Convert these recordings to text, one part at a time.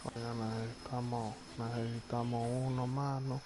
Oiga, necesitamos uno más, ¿no?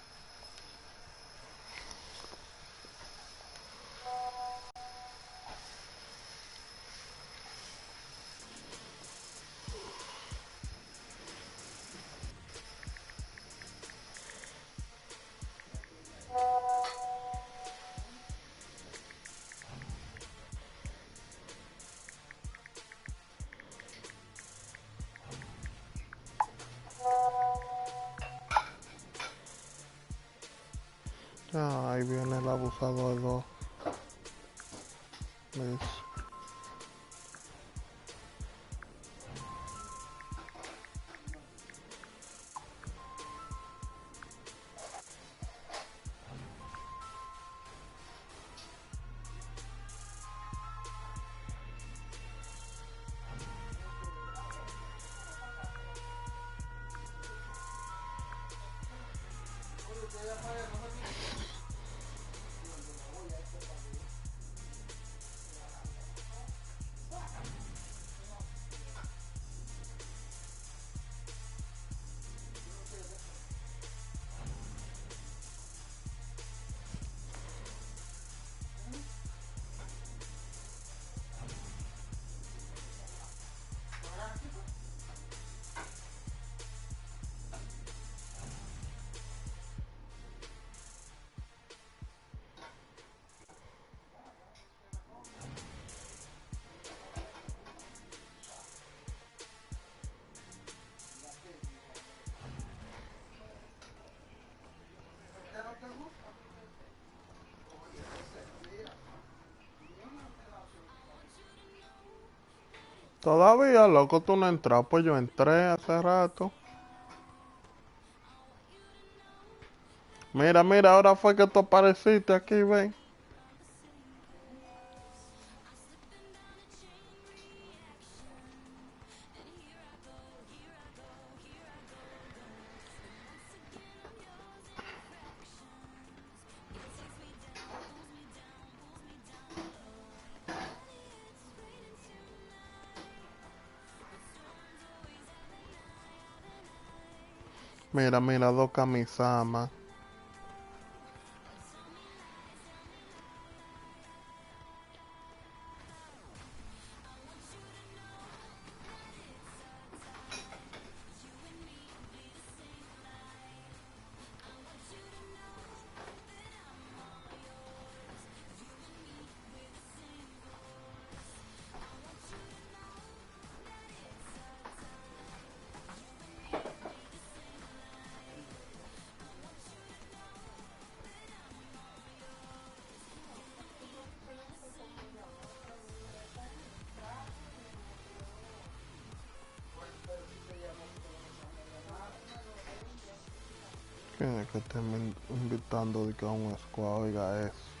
Ya, ahí viene el abusador 2. Listo. Todavía, loco, tú no entras. Pues yo entré hace rato. Mira, mira, ahora fue que tú apareciste aquí, ven. Mira, mira, dos camisamas. ¿Quién es que está invitando de que a un squad? Oiga eso.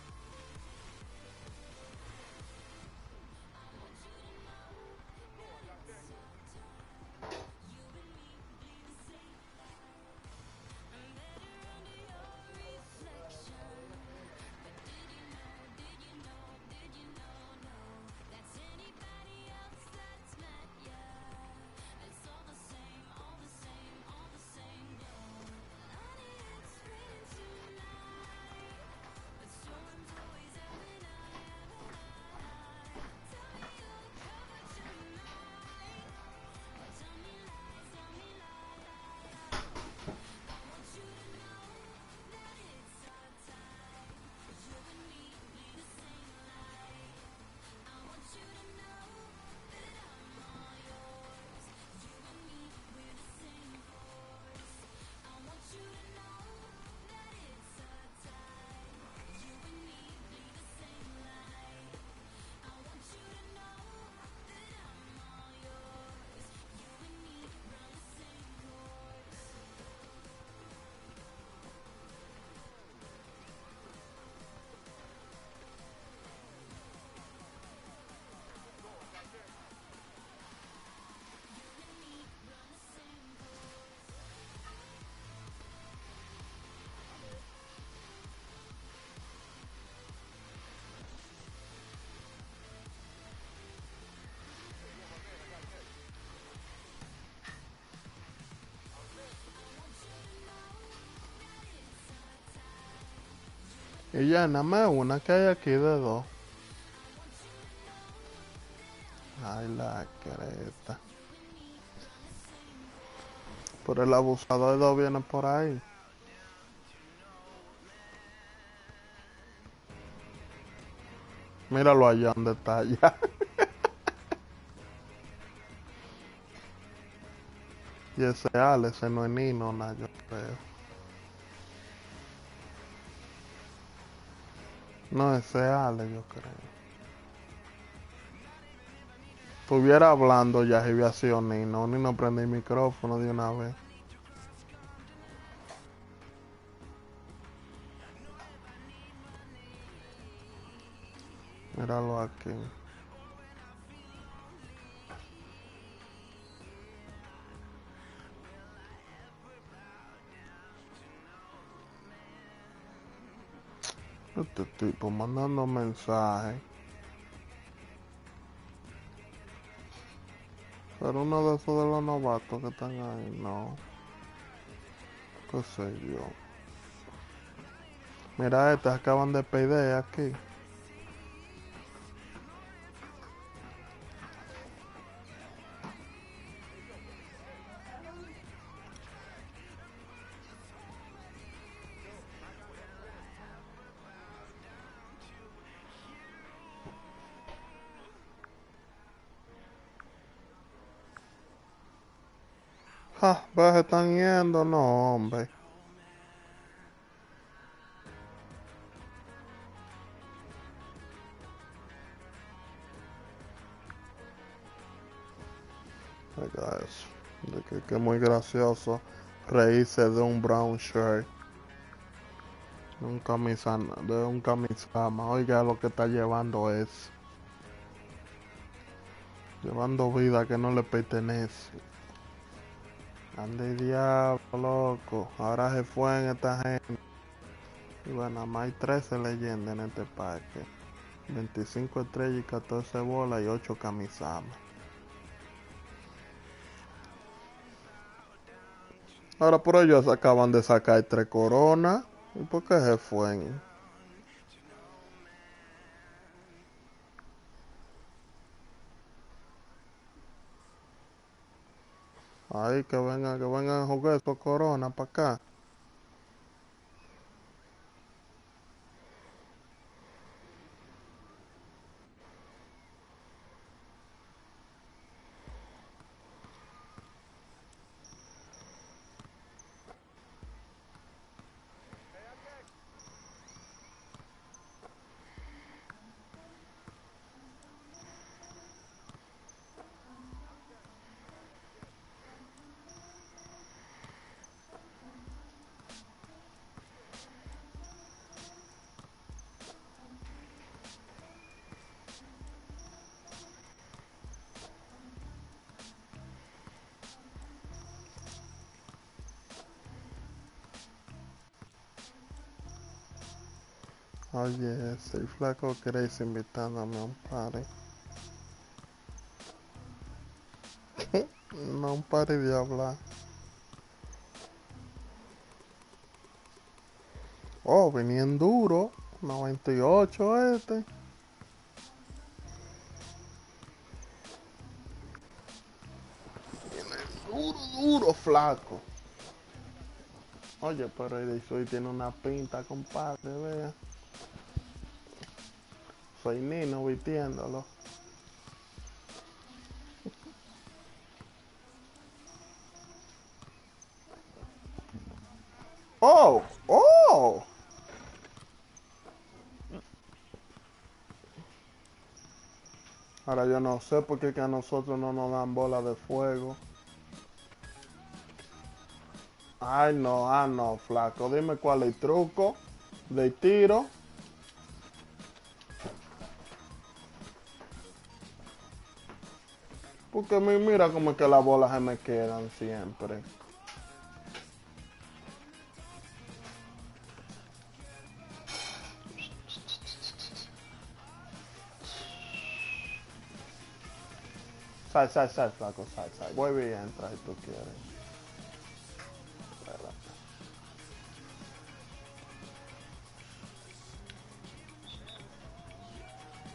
Y ya nada más una que hay aquí de dos. Ay, la creta. Pero el abusador de dos viene por ahí. Míralo allá donde está allá. Y ese Ale, ese no es Nino, nada, yo creo. No, ese Ale, yo creo. Estuviera hablando ya si hubiera sido Nino. Nino prende el micrófono de una vez. Míralo aquí. Este tipo mandando mensajes. Pero uno de esos de los novatos que están ahí, no. Qué sé yo. Mira, estos acaban de pedir aquí. Ja, pues se están yendo, no, hombre. Oiga eso. De que es muy gracioso reírse de un brown shirt. De un camisama. Oiga lo que está llevando es. Llevando vida que no le pertenece. Ande diablo, loco. Ahora se fue en esta gente. Y bueno, nada más hay 13 leyendas en este parque. 25 estrellas y 14 bolas y 8 camisamas. Ahora por ellos acaban de sacar 3 coronas. ¿Y por qué se fue? Ahí que vengan a jugar esos coronas para acá. Oye, ese flaco Grace invitándome a un party. No, un party de hablar. Oh, venían duro. 98 este. Viene duro, duro, flaco. Oye, pero el soy tiene una pinta, compadre, vea. Soy Nino vistiéndolo. Oh, oh. Ahora yo no sé por qué que a nosotros no nos dan bola de fuego. Ay, no, no, flaco. Dime cuál es el truco de tiro. Porque mira como es que las bolas se me quedan siempre. Sal, flaco, sal. Voy bien, entra si tú quieres. Espérate.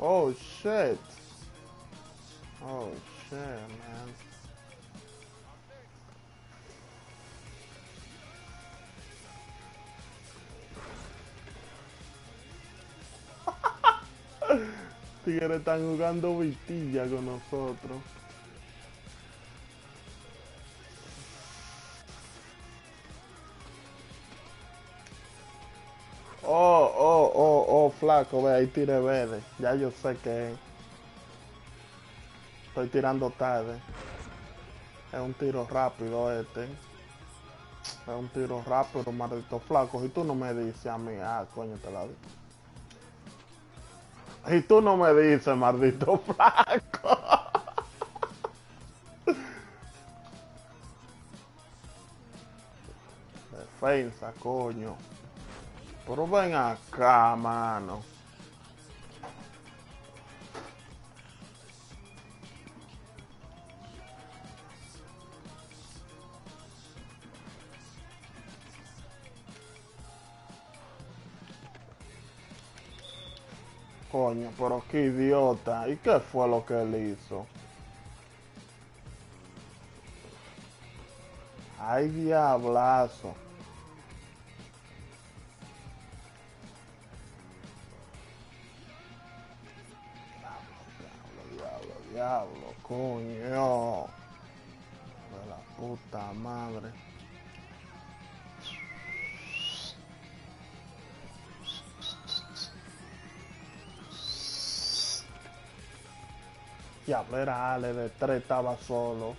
Oh shit. Oh shit, man. Tigres están jugando vitilla con nosotros. Oh, flaco, ve, ahí tiré verde. Ya yo sé que estoy tirando tarde. Es un tiro rápido este. Es un tiro rápido, maldito flaco. Y tú no me dices a mí, coño, te la di. Y tú no me dices, maldito flaco. Defensa, coño. Pero ven acá, mano. Coño, pero qué idiota. ¿Y qué fue lo que él hizo? Ay, diablazo. Diablo, coño. De la puta madre. Diablo, era Ale de 3, estaba solo.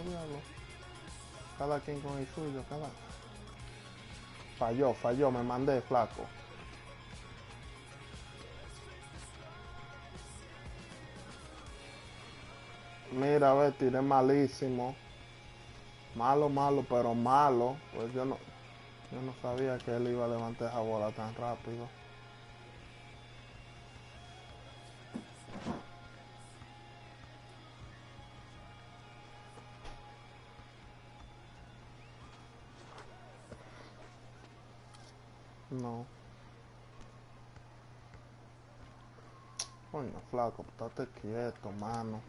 Diablo. Cada quien con el suyo, cada. Falló, me mandé, flaco. Mira, a ver, tiré malísimo. Malo, pero malo. Pues yo no sabía que él iba a levantar esa bola tan rápido. No. Coño, flaco, estate quieto, mano.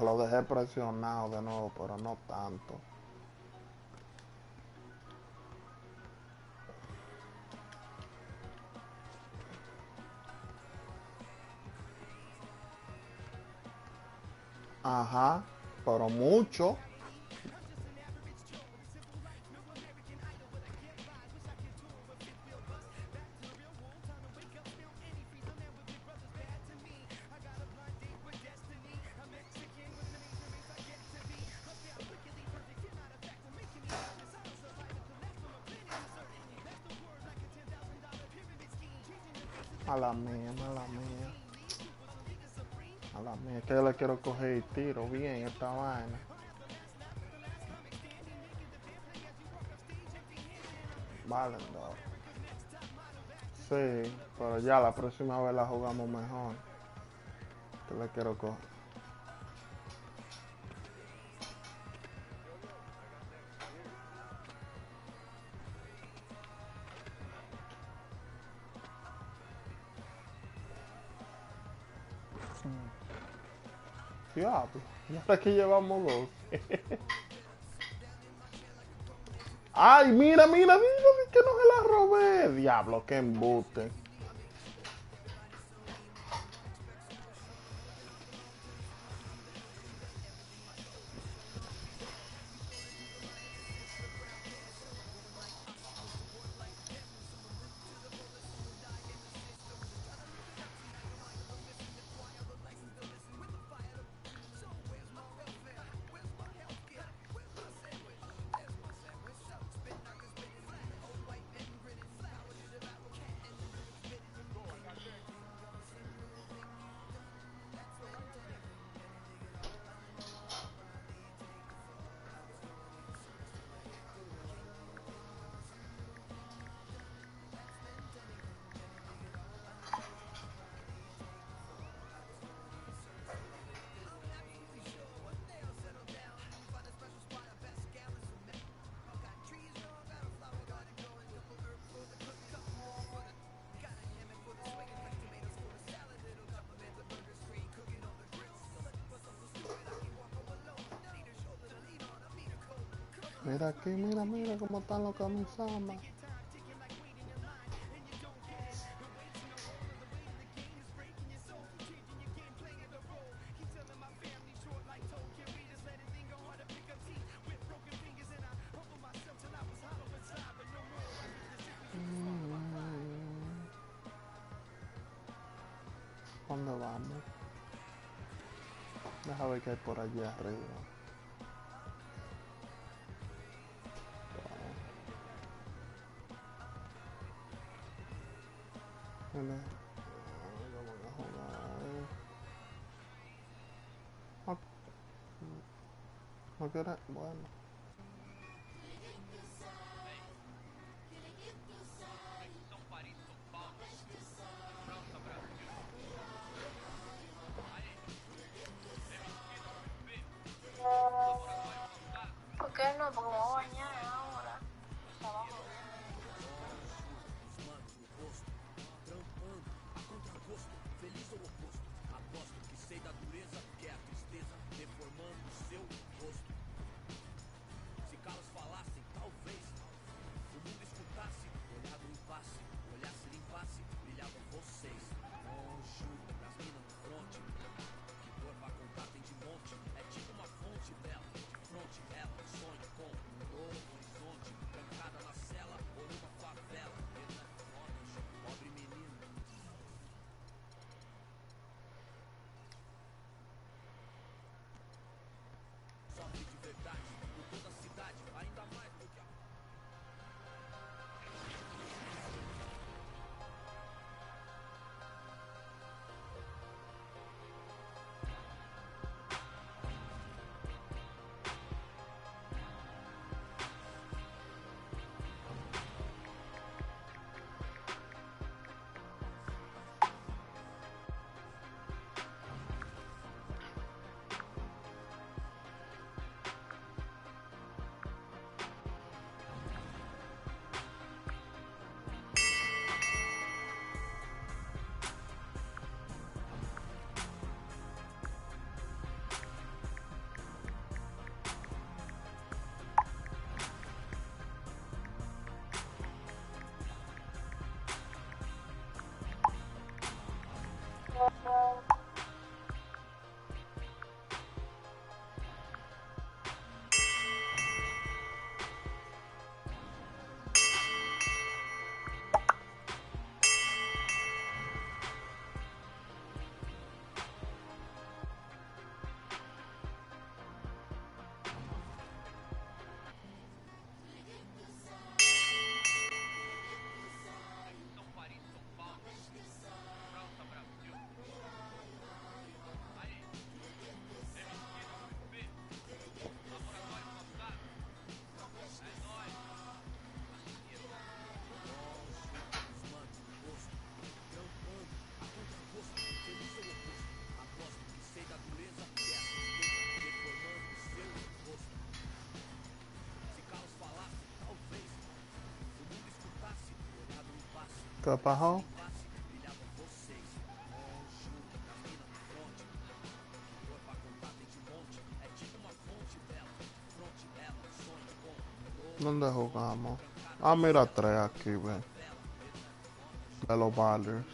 Lo dejé presionado de nuevo, pero no tanto. Ajá, pero mucho. Mala mía. Es que yo le quiero coger el tiro bien esta vaina. Vale, no. Sí, pero ya la próxima vez la jugamos mejor. Que le quiero coger. Diablo, y ahora que llevamos dos. Ay, mira, que no se la robé. Diablo, qué embute. Mira aquí, mira cómo están los camisamas. ¿Dónde vamos? Deja ver qué hay por allí arriba. Vamos a jugar. No quiere. Bueno. ¿Por qué no? Porque me voy a bañar ahora. Trabajo. ¿Qué pasó? ¿Dónde jugamos? Ah, mira, tres aquí, ven. De los Ballers.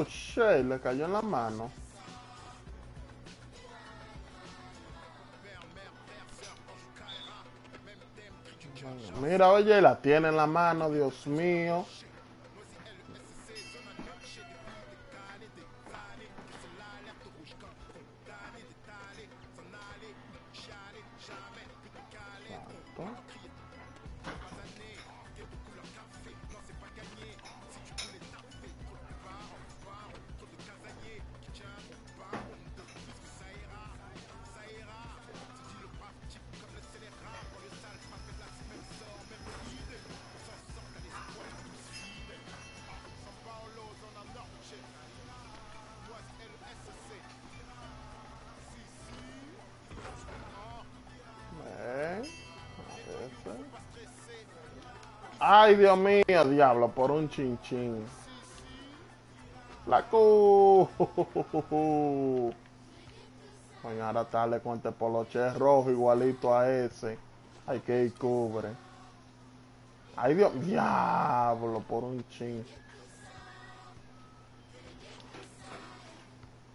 Oh, shit, le cayó en la mano. Mira, oye, la tiene en la mano, Dios mío. Santo. Ven, a veces. Ay, Dios mío, diablo, por un chinchín. Flaco. Coño, ahora darle con este poloche rojo igualito a ese. Hay que ir cubre. Ay, Dios, diablo, por un chin.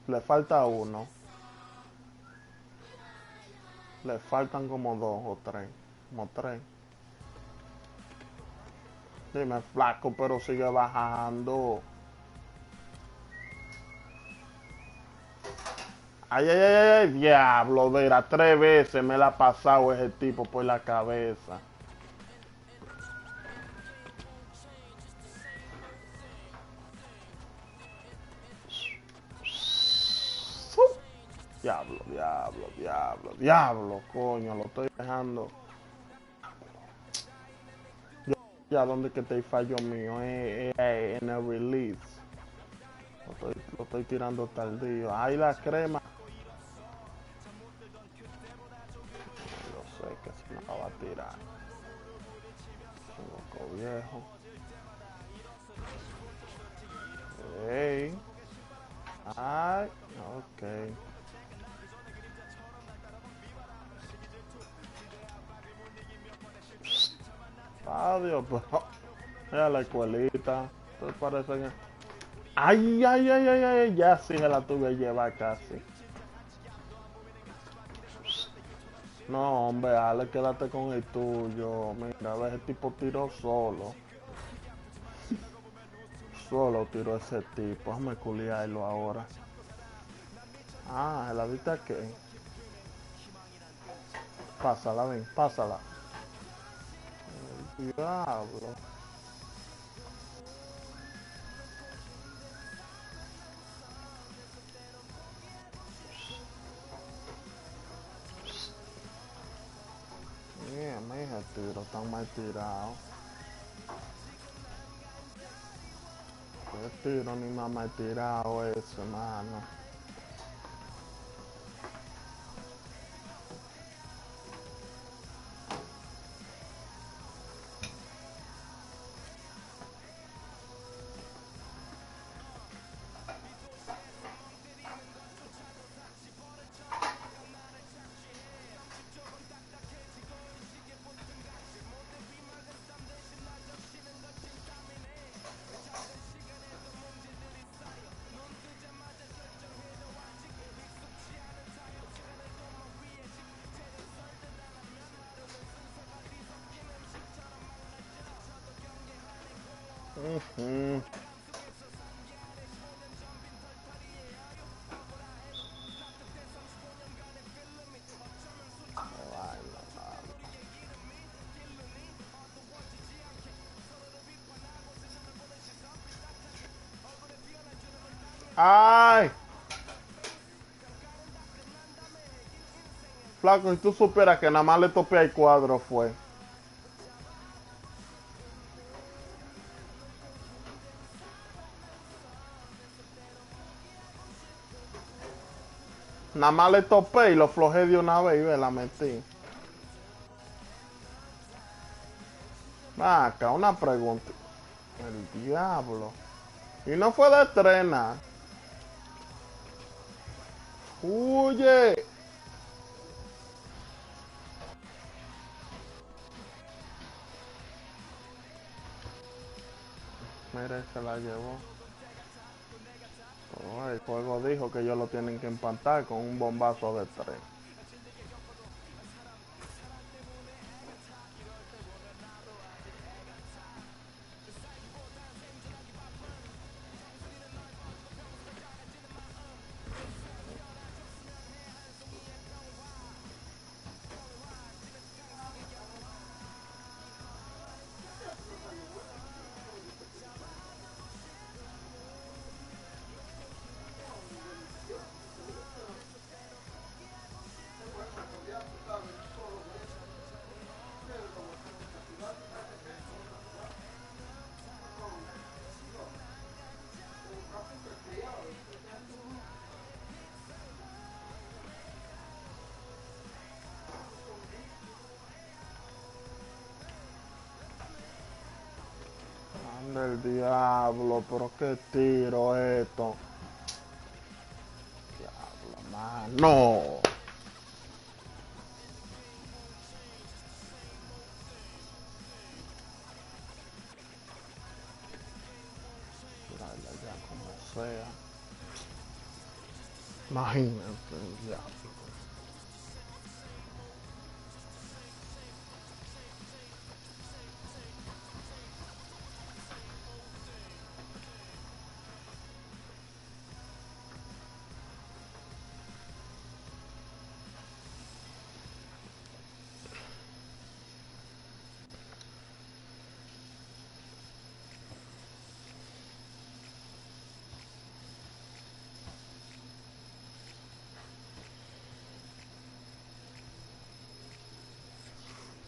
Le falta uno. Le faltan como dos o tres. Como tres. Dime, flaco, pero sigue bajando. Ay, ay, ay, ay, diablo, verá, 3 veces me la ha pasado ese tipo por la cabeza. Diablo, diablo, diablo, diablo, coño, lo estoy dejando. Ya, ¿dónde que está el fallo mío? En el release. Lo estoy tirando tardío. Ahí la crema. Yo sé que se me la va a tirar. Loco viejo. Ey. Ay, ok. Adiós, pero. Mira la escuelita. Ustedes parecen. Ay, ay, ay, ay, ay. Ya sí se la tuve que llevar casi. No, hombre, Ale, quédate con el tuyo. Mira, a ver, ese tipo tiró solo. Solo tiró ese tipo. Déjame culiarlo ahora. Ah, ¿la viste qué? Pásala, ven, pásala. El diablo. Mira, mija, tiro tan mal tirado. Qué tiro ni más mal tirado ese, mano. Uh-huh. ¡Ay! Flaco, si tú supieras que nada más le topé al cuadro fue. Nada más le topé y lo flojé de una vez y ve, la metí. Acá, una pregunta. El diablo. Y no fue de estrena. Huye. Mira, se la llevó. No, el juego dijo que ellos lo tienen que empatar con un bombazo de 3. Anda el diablo, pero qué tiro esto. Diablo, mano. Tírala ya como sea. Imagínate, ya.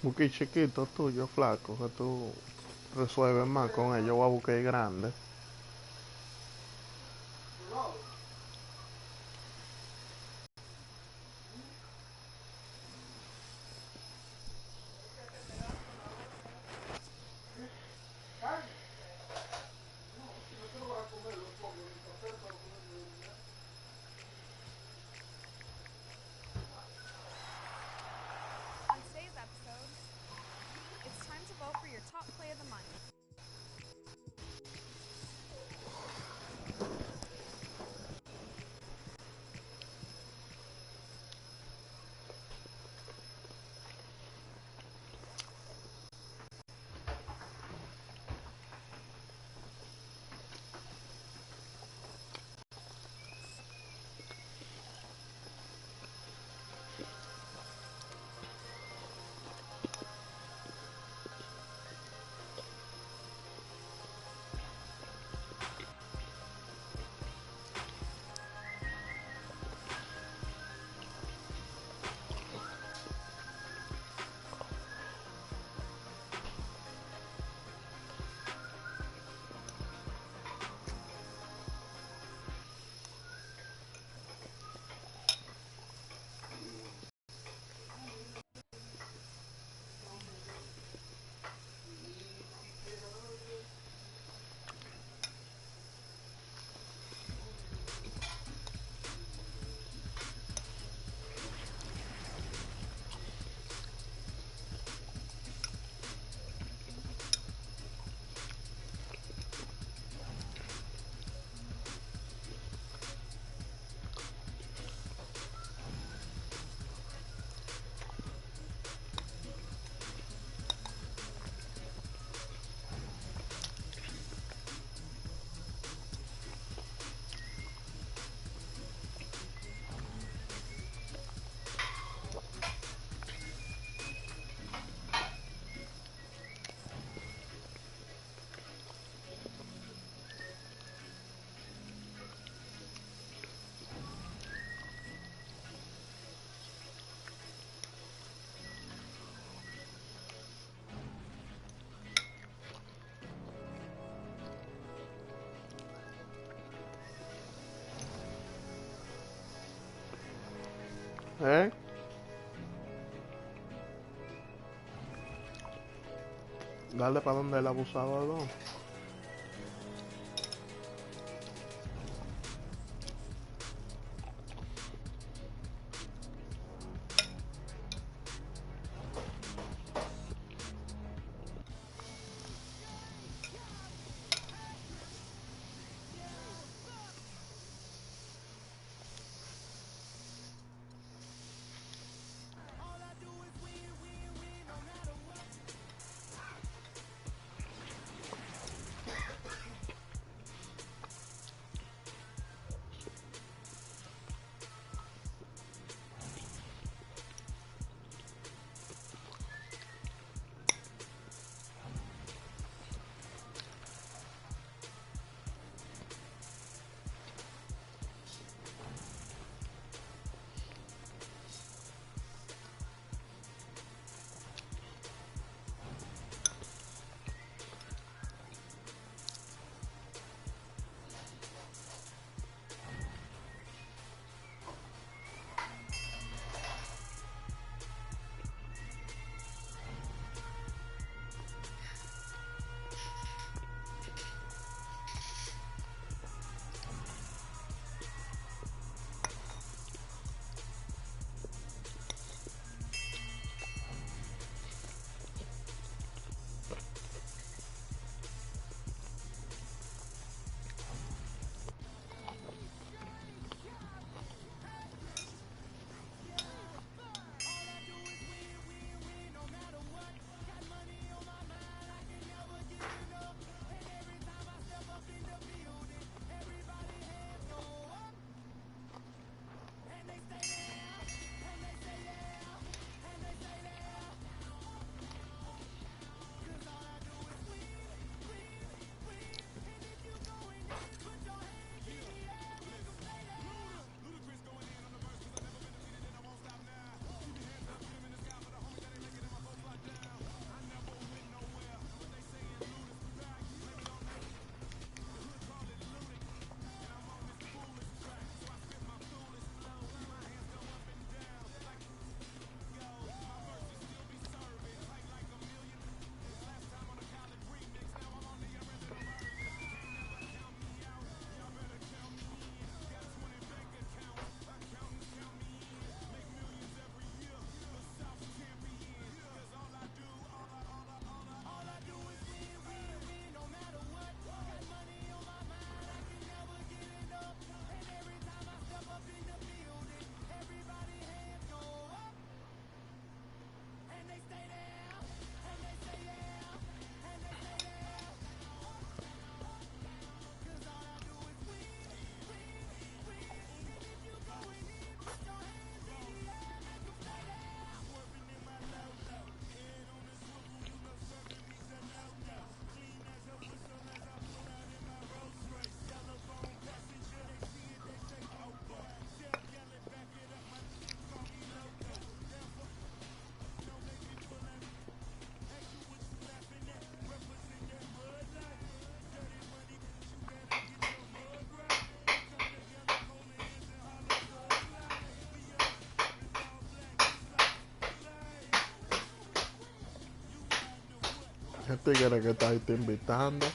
Busqué chiquito tuyo, flaco, que tú resuelves más con ellos. Voy a buscar el grande. On today's episode, it's time to vote for your top play of the month. ¿Eh? Dale para donde el abusador, ¿no? tigre que está ahí te invitando.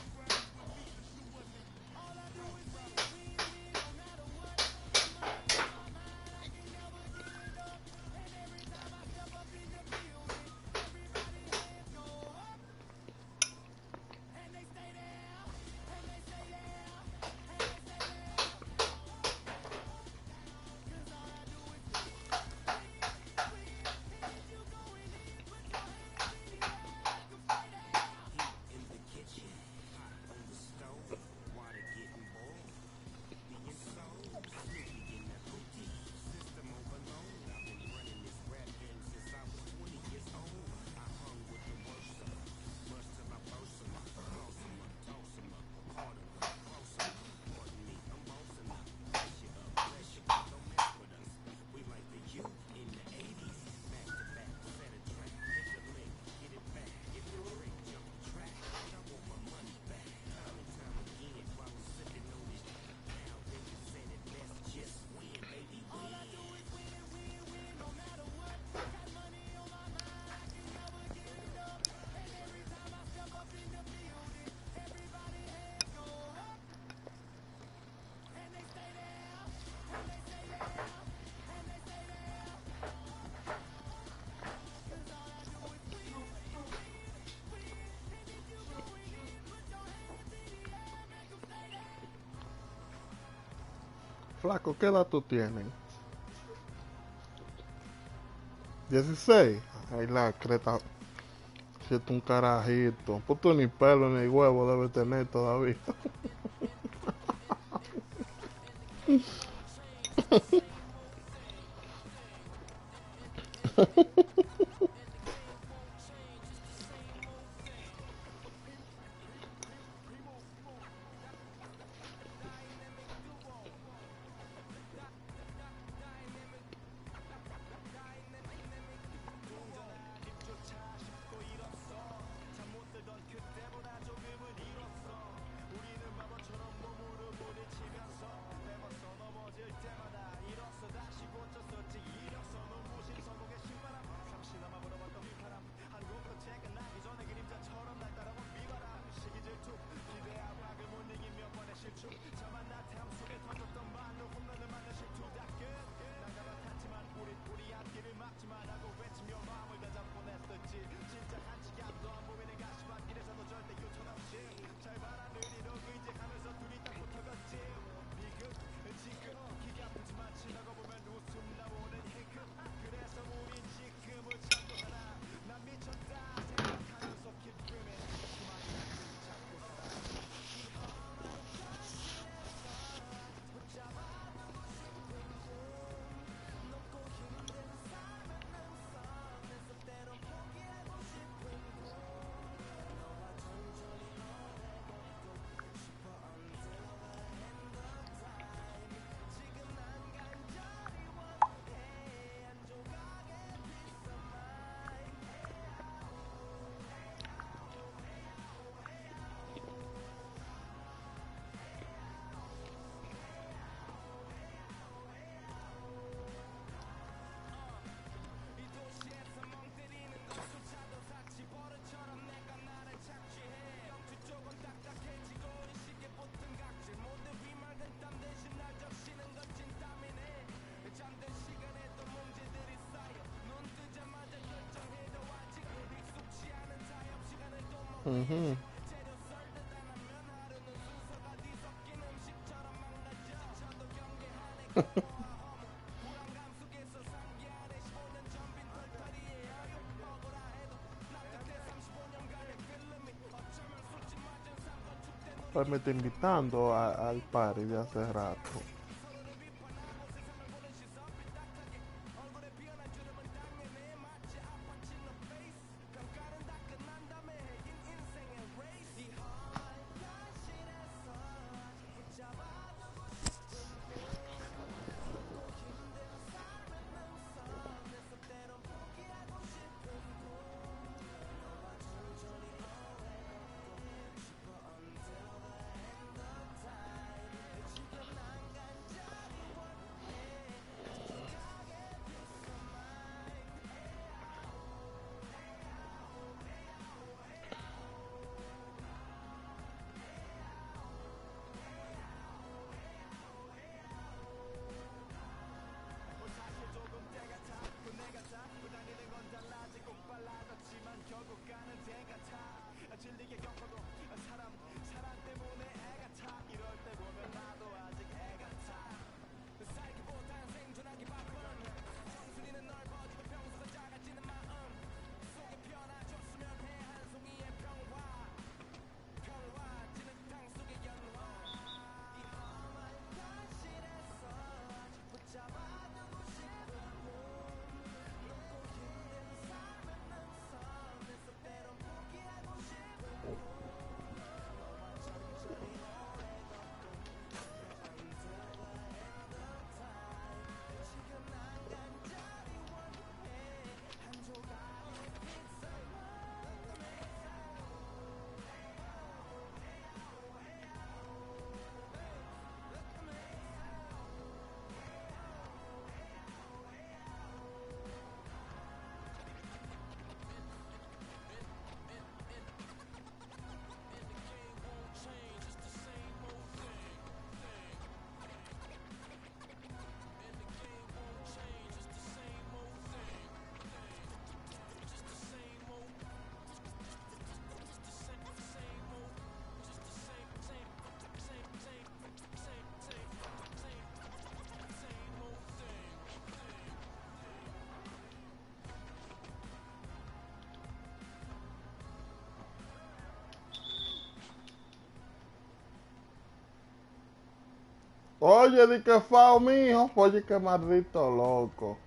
Flaco, ¿qué edad tú tienes? 16. Ay, la creta. Si es un carajito. Pues tú ni pelo ni huevo debe tener todavía. Pues me está invitando al party de hace rato. Oye, di que fao, mijo. Oye, que maldito loco.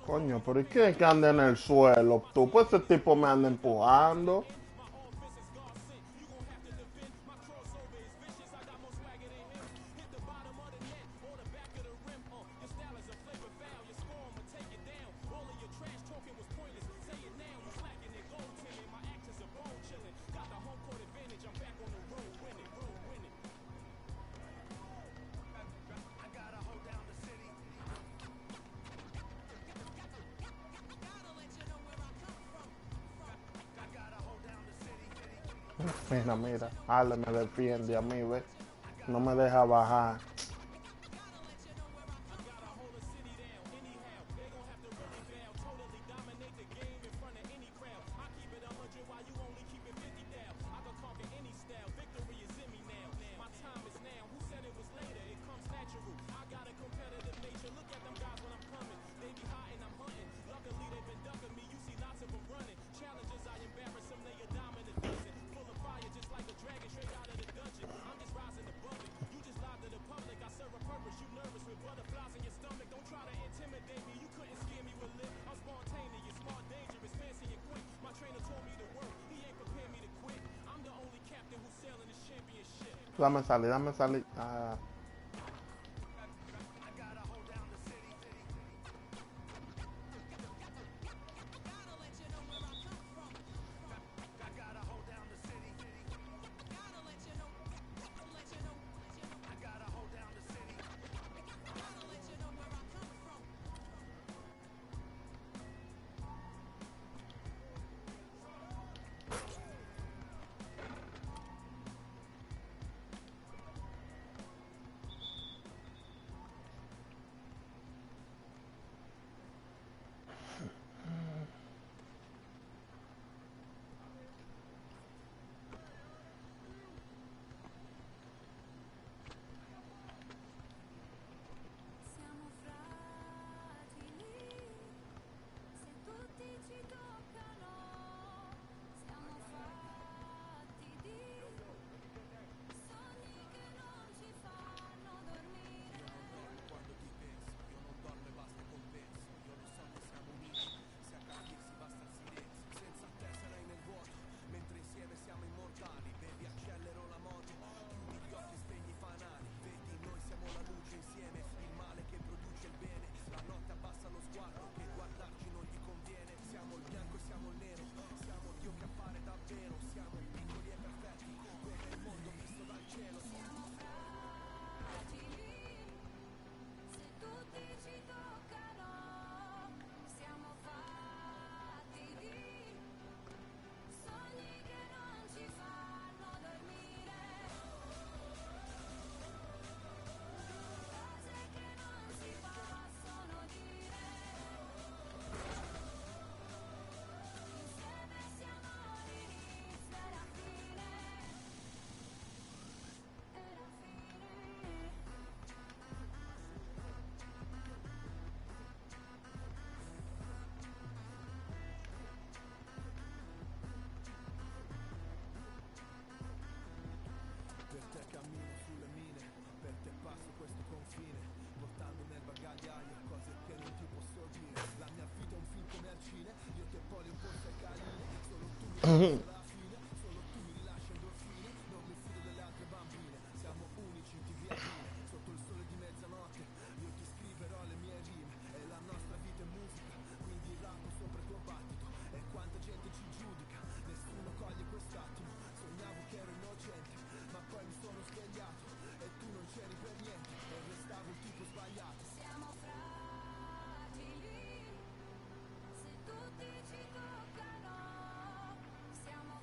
Coño, pero ¿y quién es que anda en el suelo? Tú, pues ese tipo me anda empujando. Mira, mira, Ale me defiende a mí, ve. No me deja bajar. Dame salir, dame salir. Ah. Siamo fragili, se tutti ci toccano, siamo fatti di sogni che non ci fanno dormire. Quando ti penso, io non dormo e basta compenso. Io lo so che siamo uniti, se a capirsi basta il silenzio. Senza te sarai nel vuoto, mentre insieme siamo immortali. Bevi, accelero la moto, chiudi gli occhi e spegni i fanali. Vedi, noi siamo la luce insieme, il male che produce il bene. La notte abbassa lo sguardo, che guardarci non gli conviene. Siamo il bianco e siamo il nero, siamo Dio che appare davvero. Siamo piccoli e perfetti, come il mondo visto dal cielo. Siamo fragili, se tutti ci toccano, siamo fatti di sogni che non ci fanno dormire, cose che non si possono dire. Insieme siamo l'inizio e la fine, e la fine. Per te cammino sulle mine, per te passo questo confine, portando nel bagagliaio cose che non ti posso dire. La mia vita è un film come al cine, io te polio un po' sei caline, solo tu mi lasci alla fine, solo tu mi rilasci endorfine, non mi fido delle altre bambine, siamo unici in TV a fine, sotto il sole di mezzanotte, io ti scriverò le mie rime, e la nostra vita è musica, quindi rappo sopra il tuo battito, e quanta gente ci giudica, nessuno coglie quest'attimo, sognavo che ero innocente, ma poi mi sono svegliato, e tu non c'eri per niente, e restavo il tipo sbagliato. Siamo fragili, se tutti ci toccano, siamo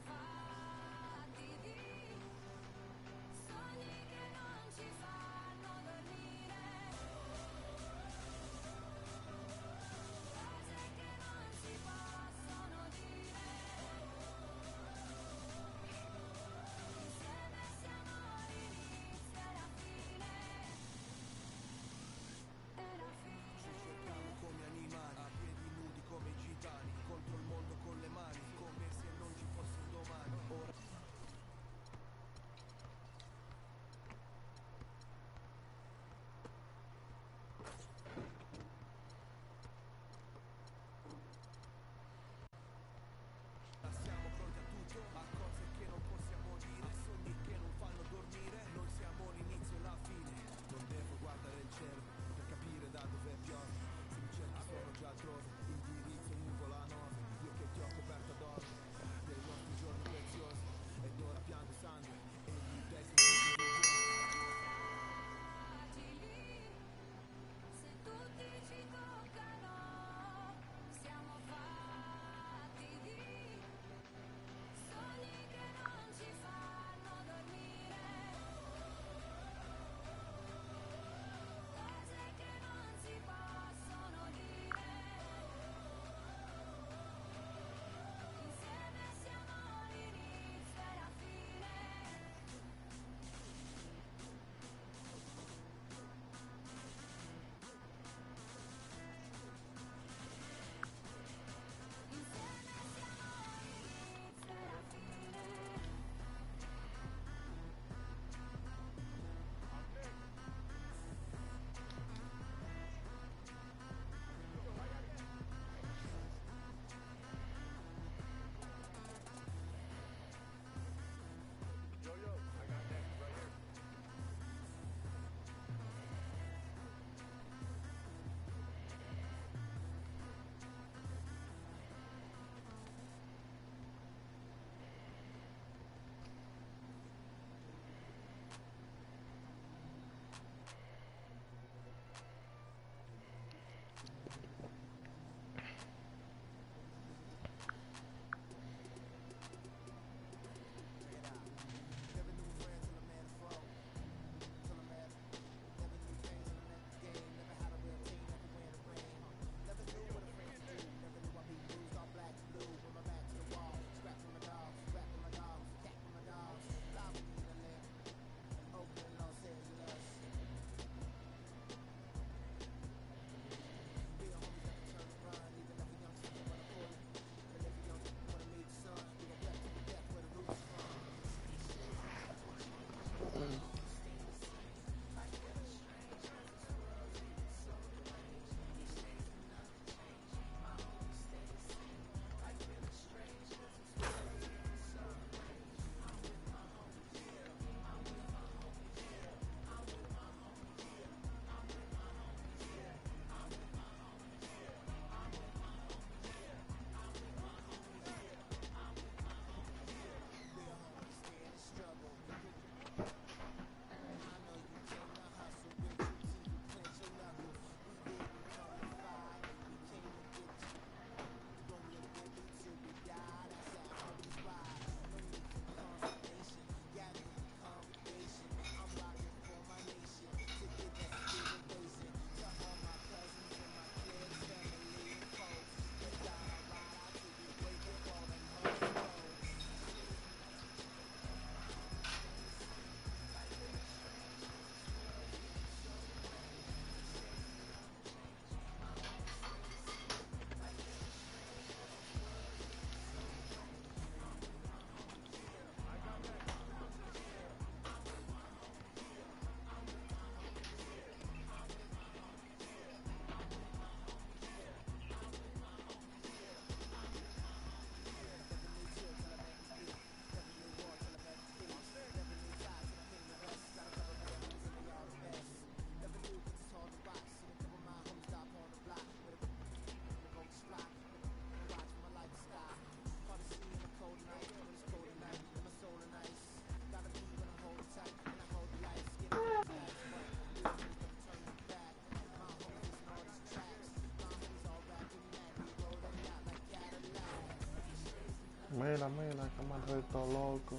Mira, mira, que maldito loco.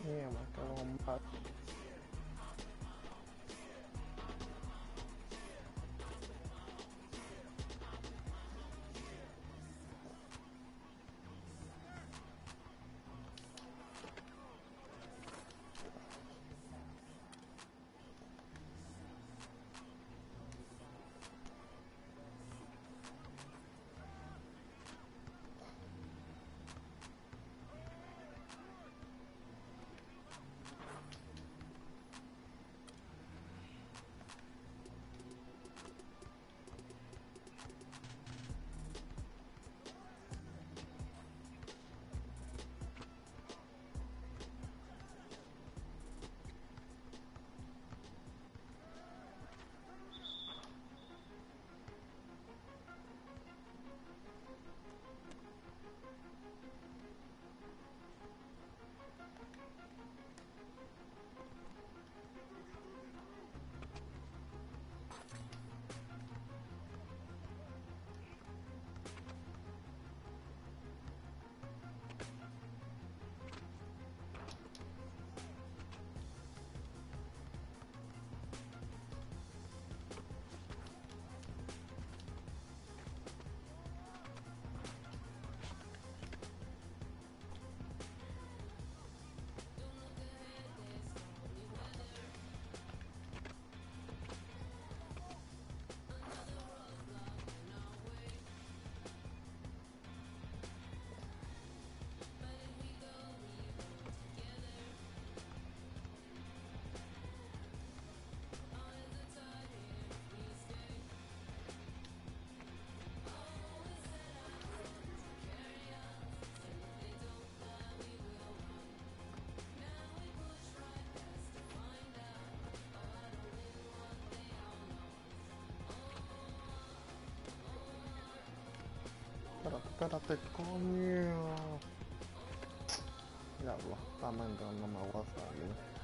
Mira, me cago en paz. Espérate, espérate, coño. Diablo, también no me voy a salir.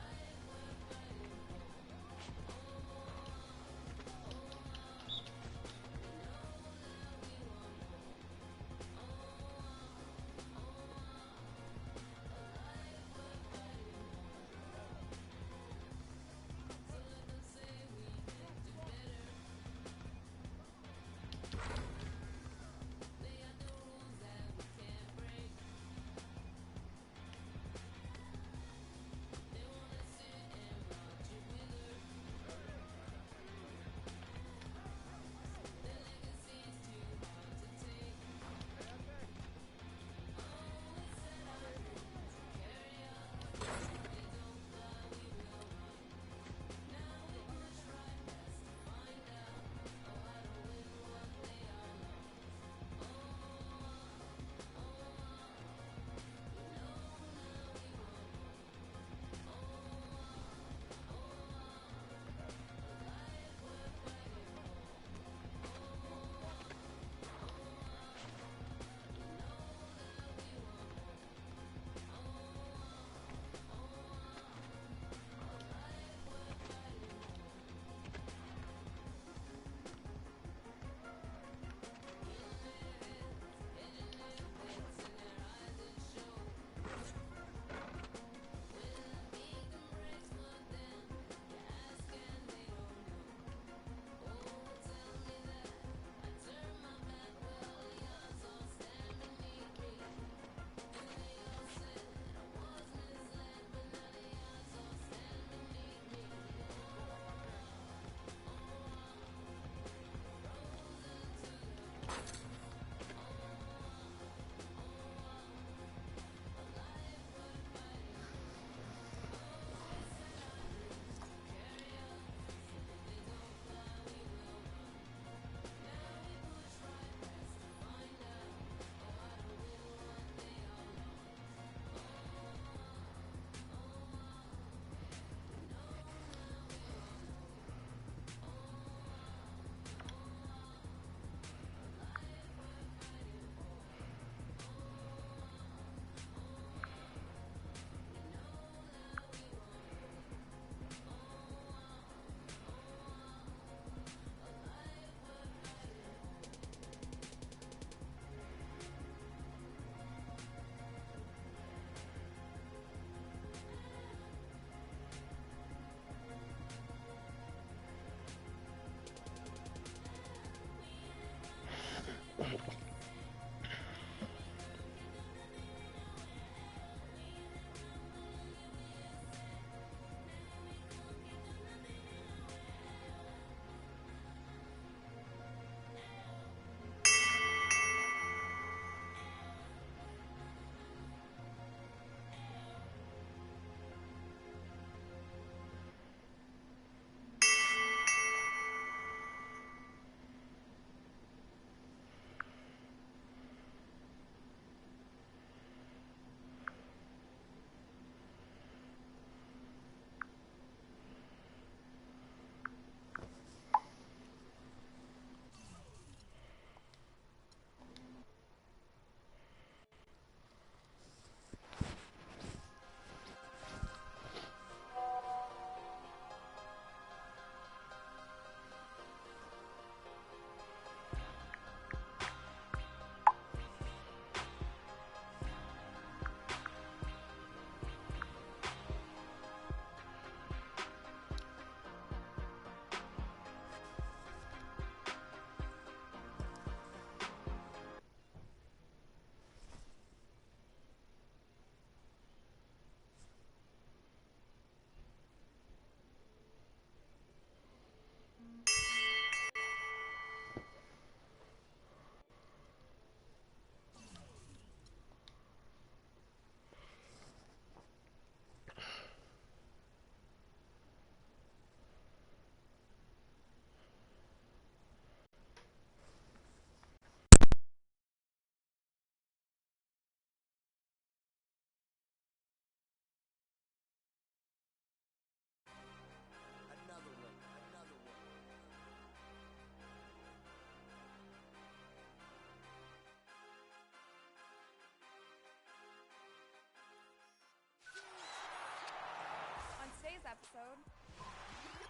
episode.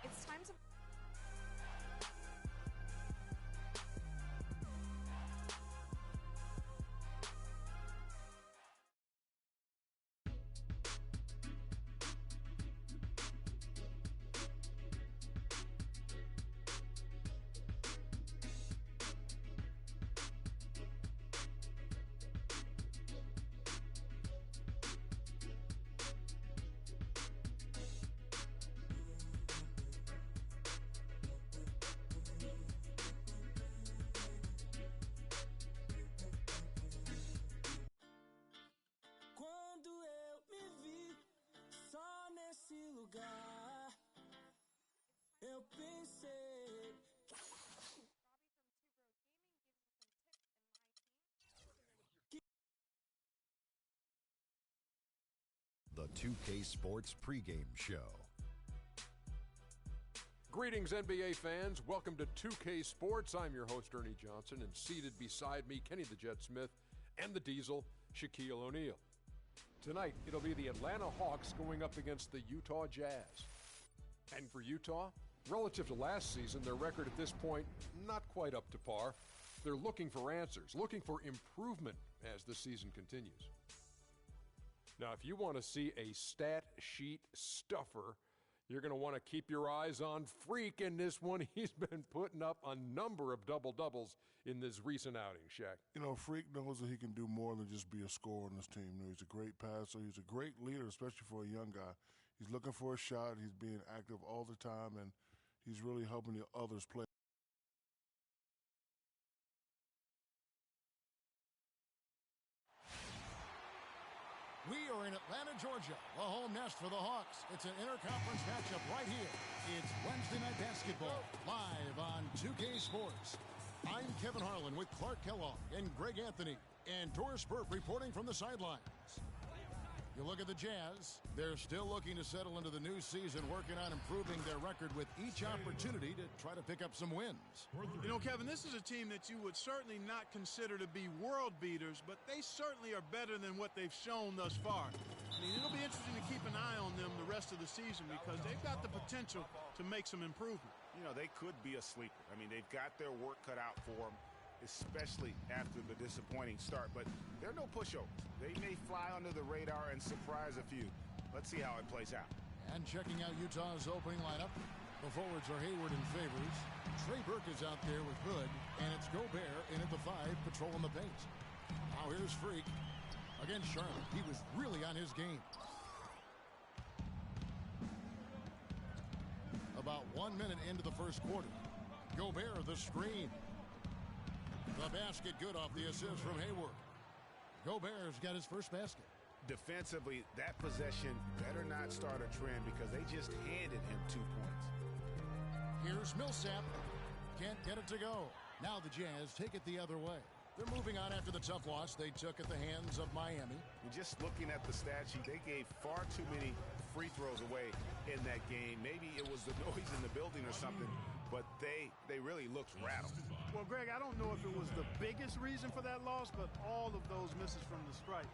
It's time to... Quando eu me vi só nesse lugar, eu pensei. Robbie from Two Bro Gaming giving you some tips and my team. The 2K Sports pregame show. Greetings, NBA fans. Welcome to 2K Sports. I'm your host, Ernie Johnson, and seated beside me, Kenny the Jet Smith, and the Diesel, Shaquille O'Neal. Tonight, it'll be the Atlanta Hawks going up against the Utah Jazz. And for Utah, relative to last season, their record at this point, not quite up to par. They're looking for answers, looking for improvement as the season continues. Now, if you want to see a stat sheet stuffer, you're going to want to keep your eyes on Freak in this one. He's been putting up a number of double-doubles in this recent outing, Shaq. You know, Freak knows that he can do more than just be a scorer on this team. You know, he's a great passer. He's a great leader, especially for a young guy. He's looking for a shot. He's being active all the time, and he's really helping the others play. We are in Atlanta, Georgia, the home nest for the Hawks. It's an interconference matchup right here. It's Wednesday Night Basketball, live on 2K Sports. I'm Kevin Harlan with Clark Kellogg and Greg Anthony, and Doris Burke reporting from the sidelines. You look at the Jazz, they're still looking to settle into the new season, working on improving their record with each opportunity to try to pick up some wins. You know, Kevin, this is a team that you would certainly not consider to be world beaters, but they certainly are better than what they've shown thus far. I mean, it'll be interesting to keep an eye on them the rest of the season because they've got the potential to make some improvement. You know, they could be a sleeper. I mean, they've got their work cut out for them, especially after the disappointing start, but they're no pushovers. They may fly under the radar and surprise a few. Let's see how it plays out. And checking out Utah's opening lineup, the forwards are Hayward and Favors. Trey Burke is out there with Hood, and it's Gobert in at the 5, patrolling the paint. Now here's Freak against Charlotte. He was really on his game. About 1 minute into the first quarter. Gobert, the screen. The basket good off the assist from Hayward. Gobert's got his first basket. Defensively, that possession better not start a trend because they just handed him 2 points. Here's Millsap. Can't get it to go. Now the Jazz take it the other way. They're moving on after the tough loss they took at the hands of Miami. And just looking at the stat sheet, they gave far too many free throws away in that game. Maybe it was the noise in the building or something, but they really looked rattled. Well, Greg, I don't know if it was the biggest reason for that loss, but all of those misses from the stripe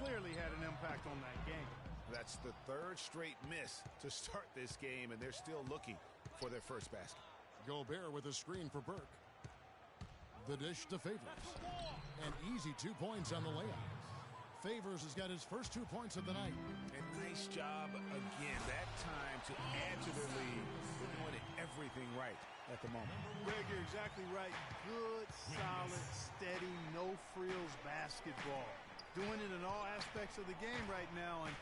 clearly had an impact on that game. That's the third straight miss to start this game, and they're still looking for their first basket. Gobert with a screen for Burke. The dish to Favors. An easy 2 points on the layup. Favors has got his first 2 points of the night. And nice job again, that time to add to their lead. They're doing everything right at the moment. Greg, you're exactly right. Good, solid, steady, no-frills basketball. Doing it in all aspects of the game right now, and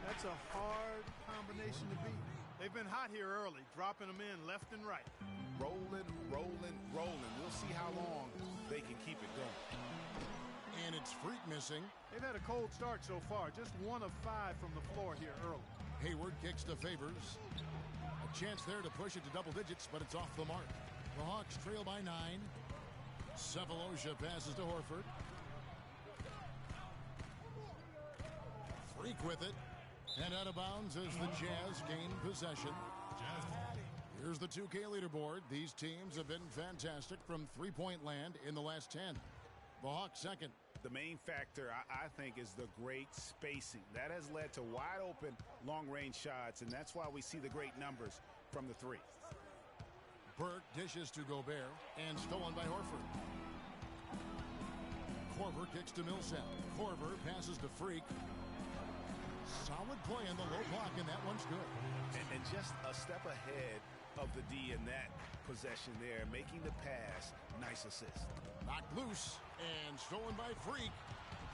that's a hard combination to beat. They've been hot here early, dropping them in left and right. Rolling, rolling, rolling. We'll see how long they can keep it going. And it's Freak missing. They've had a cold start so far, just 1 of 5 from the floor here early. Hayward kicks to Favors. A chance there to push it to double digits, but it's off the mark. The Hawks trail by 9. Sefolosha passes to Horford. Freak with it. And out of bounds as the Jazz gain possession. Here's the 2K leaderboard. These teams have been fantastic from three-point land in the last 10. The Hawks second. The main factor, I think, is the great spacing. That has led to wide open, long-range shots, and that's why we see the great numbers from the three. Burke dishes to Gobert, and stolen by Horford. Korver kicks to Millsap. Korver passes to Freak. Solid play in the low block, and that one's good. And just a step ahead of the D in that possession there, making the pass. Nice assist. Knocked loose and stolen by Freak.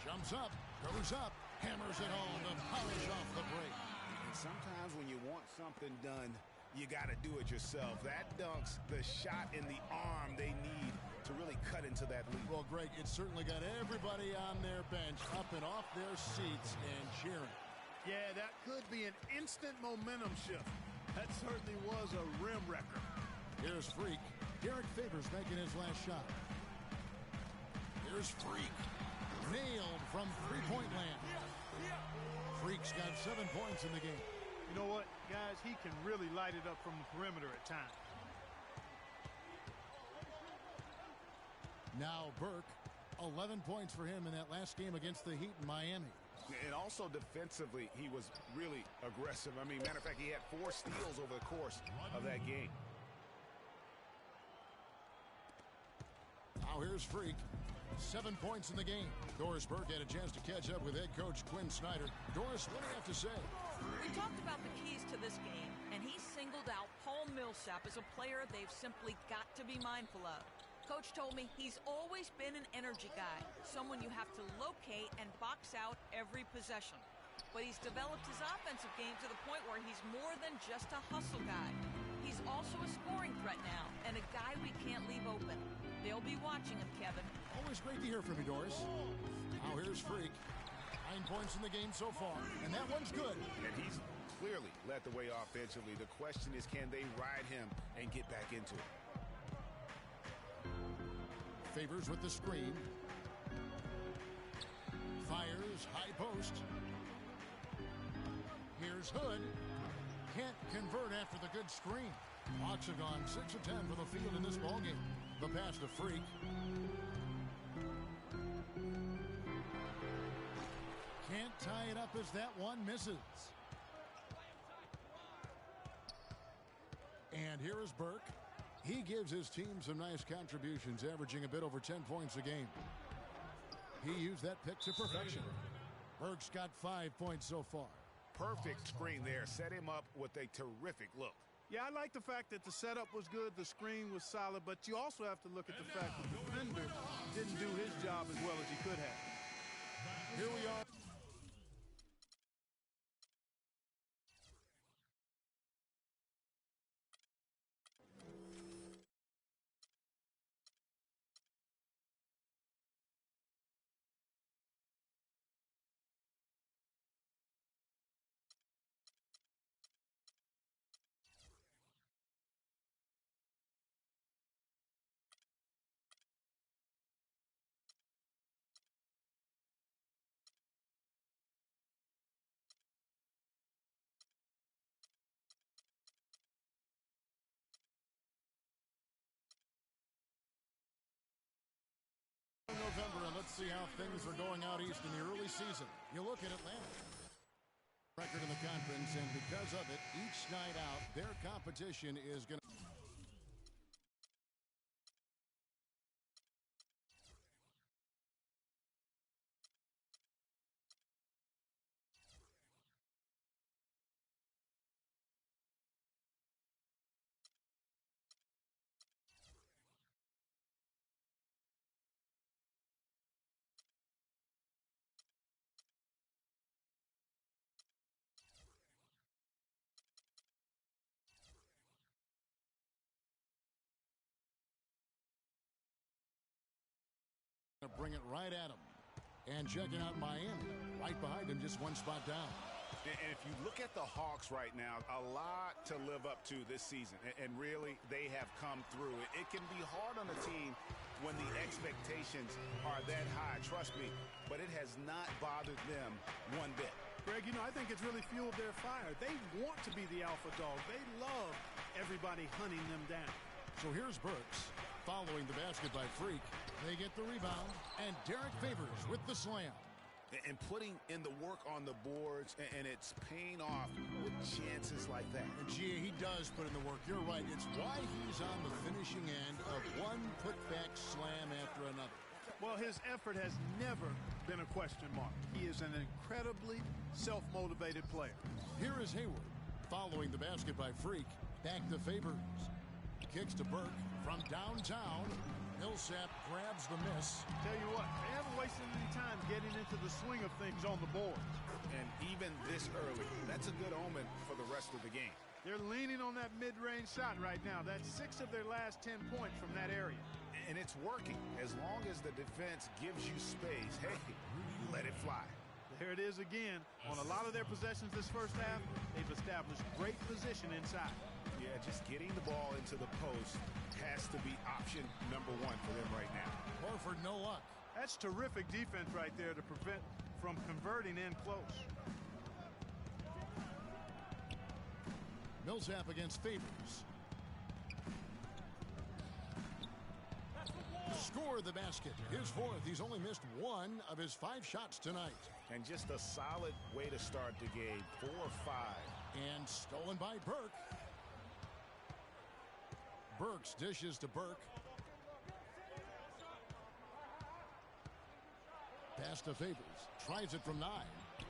Jumps up, goes up, hammers it home to polish off the break. And sometimes when you want something done, you got to do it yourself. That dunks the shot in the arm they need to really cut into that lead. Well, Greg, it certainly got everybody on their bench up and off their seats and cheering. Yeah, that could be an instant momentum shift. That certainly was a rim wrecker. Here's Freak. Derek Favors making his last shot. Here's Freak. Nailed from three-point land. Freak's got 7 points in the game. You know what, guys? He can really light it up from the perimeter at times. Now Burke, 11 points for him in that last game against the Heat in Miami. And also defensively, he was really aggressive. I mean, matter of fact, he had 4 steals over the course of that game. Now here's Freak. 7 points in the game. Doris Burke had a chance to catch up with head coach Quinn Snyder. Doris, what do you have to say? We talked about the keys to this game, and he singled out Paul Millsap as a player they've simply got to be mindful of. Coach told me he's always been an energy guy, someone you have to locate and box out every possession. But he's developed his offensive game to the point where he's more than just a hustle guy. He's also a scoring threat now, and a guy we can't leave open. They'll be watching him, Kevin. Always great to hear from you, Doris. Now here's Freak. 9 points in the game so far, and that one's good. And he's clearly led the way offensively. The question is, can they ride him and get back into it? Favors with the screen. Fires, high post. Here's Hood. Can't convert after the good screen. Hawks have gone 6 of 10 from the field in this ballgame. The pass to Freak. Can't tie it up as that one misses. And here is Burke. He gives his team some nice contributions, averaging a bit over 10 points a game. He used that pick to perfection. Burke's got 5 points so far. Perfect screen there. Set him up with a terrific look. Yeah, I like the fact that the setup was good, the screen was solid, but you also have to look at the fact that the defender didn't do his job as well as he could have. Here we are. November, and let's see how things are going out east in the early season. You look at Atlanta. Record in the conference, and because of it, each night out, their competition is going to... bring it right at him. And checking out Miami. Right behind him, just 1 spot down. And if you look at the Hawks right now, a lot to live up to this season. And really, they have come through. It can be hard on a team when the expectations are that high, trust me. But it has not bothered them one bit. Greg, you know, I think it's really fueled their fire. They want to be the alpha dog. They love everybody hunting them down. So here's Burks following the basket by Freak. They get the rebound, and Derek Favors with the slam. And putting in the work on the boards, and it's paying off with chances like that. And Gia, he does put in the work. You're right. It's why he's on the finishing end of one putback slam after another. Well, his effort has never been a question mark. He is an incredibly self-motivated player. Here is Hayward, following the basket by Freak. Back to Favors. Kicks to Burke from downtown. Millsap grabs the miss. Tell you what, they haven't wasted any time getting into the swing of things on the board. And even this early, that's a good omen for the rest of the game. They're leaning on that mid-range shot right now. That's 6 of their last 10 points from that area. And it's working. As long as the defense gives you space, hey, let it fly. There it is again. On a lot of their possessions this first half, they've established great position inside. Yeah, just getting the ball into the post has to be option number 1 for them right now. Horford, no luck. That's terrific defense right there to prevent from converting in close. Millsap against Favors. Score the basket. His 4th. He's only missed 1 of his 5 shots tonight. And just a solid way to start the game. 4 or 5. And stolen by Burke. Burks dishes to Burke. Pass to Favors. Tries it from 9.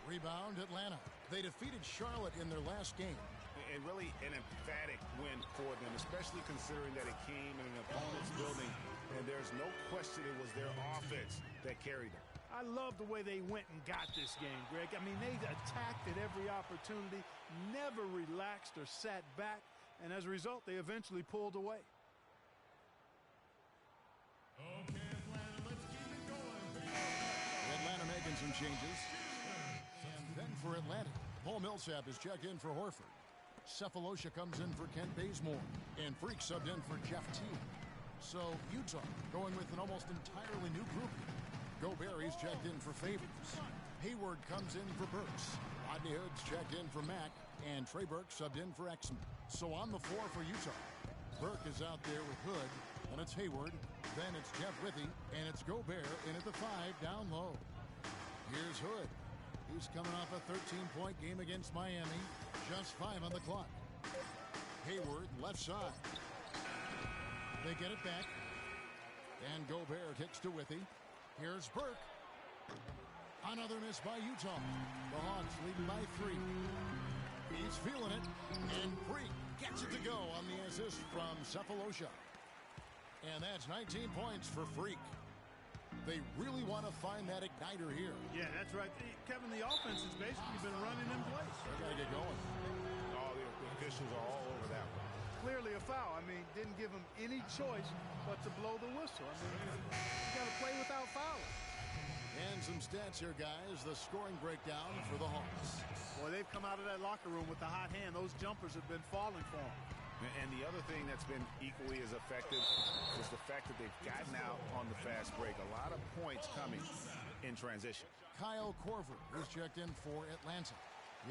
Rebound Atlanta. They defeated Charlotte in their last game. And really an emphatic win for them, especially considering that it came in an opponent's building. And there's no question it was their offense that carried them. I love the way they went and got this game, Greg. I mean, they attacked at every opportunity, never relaxed or sat back. And as a result, they eventually pulled away. Okay, Atlanta, let's keep it going. Atlanta making some changes. And then for Atlanta, Paul Millsap is checked in for Horford. Cephalosha comes in for Kent Bazemore. And Freak subbed in for Jeff Teague. So Utah going with an almost entirely new group. Gobert is checked in for Favors. Hayward comes in for Burks. Rodney Hood's checked in for Mack. And Trey Burke subbed in for Exman. So on the floor for Utah, Burke is out there with Hood. And it's Hayward. Then it's Jeff Withy. And it's Gobert in at the 5 down low. Here's Hood. He's coming off a 13-point game against Miami. Just 5 on the clock. Hayward left side. They get it back. And Gobert kicks to Withy. Here's Burke. Another miss by Utah. The Hawks leading by 3. He's feeling it. And Freak gets it to go on the assist from Cephalosha. And that's 19 points for Freak. They really want to find that igniter here. Yeah, that's right. Kevin, the offense has basically been running in place. They got to get going. All the officials are all over that one. Clearly a foul. I mean, didn't give him any choice but to blow the whistle. I mean, you got to play without fouling. And some stats here, guys. The scoring breakdown for the Hawks. Boy, they've come out of that locker room with the hot hand. Those jumpers have been falling for them. And the other thing that's been equally as effective is the fact that they've gotten out on the fast break. A lot of points coming in transition. Kyle Korver is checked in for Atlanta.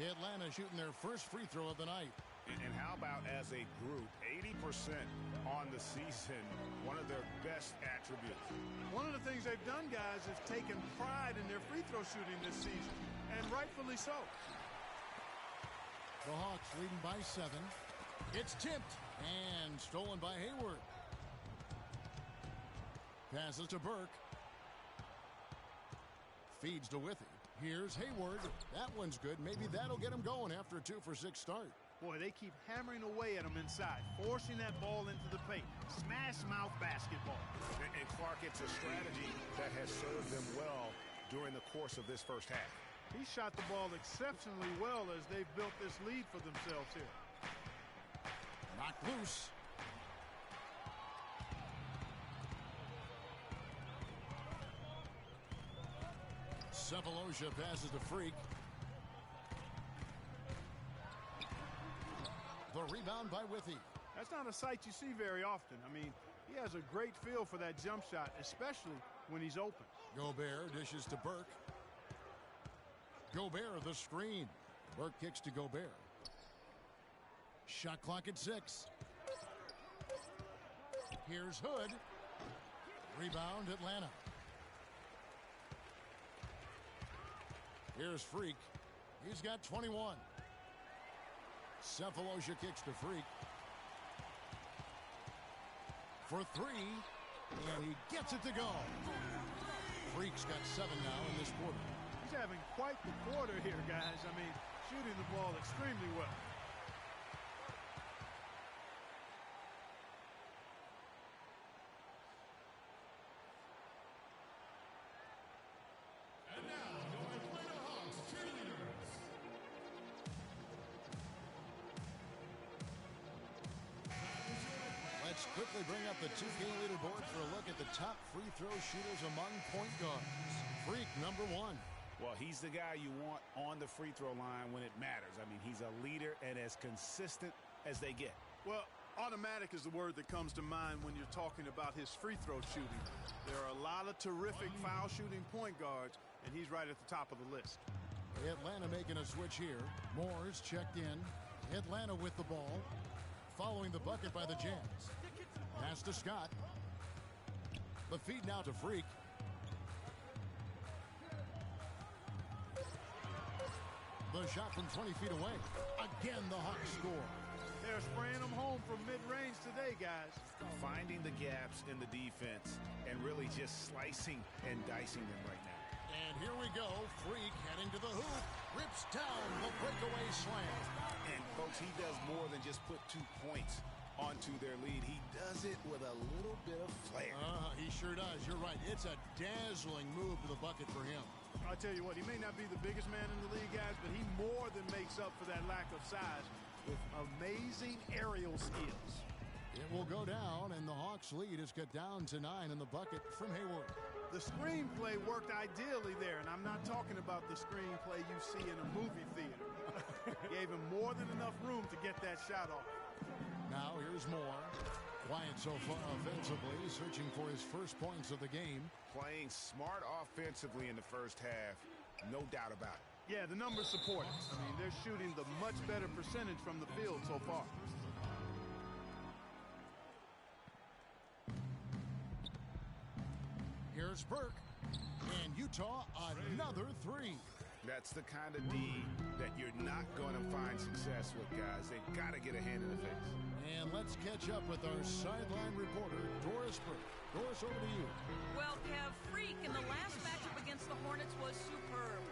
The Atlanta shooting their first free throw of the night. And how about as a group, 80% on the season, one of their best attributes. One of the things they've done, guys, is taken pride in their free throw shooting this season, and rightfully so. The Hawks leading by 7. It's tipped and stolen by Hayward. Passes to Burke. Feeds to Withy. Here's Hayward. That one's good. Maybe that'll get him going after a 2-for-6 start. Boy, they keep hammering away at him inside, forcing that ball into the paint. Smash mouth basketball. And Clark, it's a strategy that has served them well during the course of this first half. He shot the ball exceptionally well as they've built this lead for themselves here. Knocked loose. Cephalosha passes to Freak. The rebound by Withy. That's not a sight you see very often. I mean, he has a great feel for that jump shot, especially when he's open. Gobert dishes to Burke. Gobert the screen. Burke kicks to Gobert. Shot clock at 6. Here's Hood. Rebound, Atlanta. Here's Freak. He's got 21. Cephalosha kicks to Freak. For three. And he gets it to go. Freak's got 7 now in this quarter. He's having quite the quarter here, guys. I mean, shooting the ball extremely well. And now, your Atlanta Hawks cheerleaders. Let's quickly bring up the 2K leaderboard for a look at the top free throw shooters among point guards. Freak, number 1. Well, he's the guy you want on the free throw line when it matters. I mean, he's a leader and as consistent as they get. Well, automatic is the word that comes to mind when you're talking about his free throw shooting. There are a lot of terrific foul shooting point guards, and he's right at the top of the list. Atlanta making a switch here. Moore's checked in. Atlanta with the ball. Following the bucket by the Jazz. Pass to Scott. The feed now to Freak. The shot from 20 feet away. Again, the Hawks score. They're spraying them home from mid-range today, guys. Finding the gaps in the defense and really just slicing and dicing them right now. And here we go. Freak heading to the hoop. Rips down the breakaway slam. And, folks, he does more than just put 2 points onto their lead. He does it with a little bit of flair. He sure does. You're right. It's a dazzling move to the bucket for him. I'll tell you what, he may not be the biggest man in the league, guys, but he more than makes up for that lack of size with amazing aerial skills. It will go down, and the Hawks' lead is cut down to 9 in the bucket from Hayward. The screenplay worked ideally there, and I'm not talking about the screenplay you see in a movie theater. Gave him more than enough room to get that shot off. Now here's Moore. Quiet so far offensively, searching for his first points of the game. Playing smart offensively in the first half, no doubt about it. Yeah, the numbers support it. I mean, they're shooting the much better percentage from the field so far. Here's Burke. And Utah, another 3. That's the kind of D that you're not going to find success with, guys. They've got to get a hand in the face. And let's catch up with our sideline reporter, Doris Burke. Doris, over to you. Well, Kev, Freak in the last matchup against the Hornets was superb.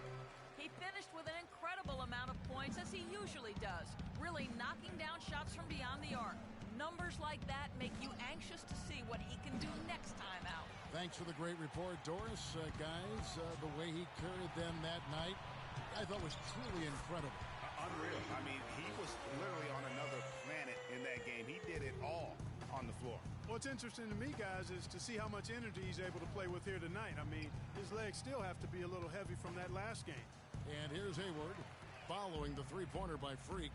He finished with an incredible amount of points, as he usually does, really knocking down shots from beyond the arc. Numbers like that make you anxious to see what he can do next time out. Thanks for the great report, Doris. Guys, the way he carried them that night, I thought was truly incredible. Unreal. I mean, he was literally on another planet in that game. He did it all on the floor. What's interesting to me, guys, is to see how much energy he's able to play with here tonight. I mean, his legs still have to be a little heavy from that last game. And here's Hayward following the three-pointer by Freak.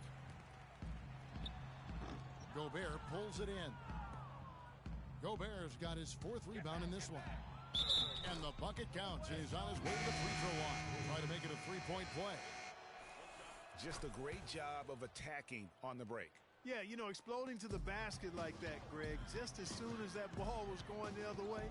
Gobert pulls it in. Gobert's got his 4th rebound in this one. And the bucket counts. He's on his way to the free throw line. Try to make it a 3-point play. Just a great job of attacking on the break. Yeah, you know, exploding to the basket like that, Greg, just as soon as that ball was going the other way,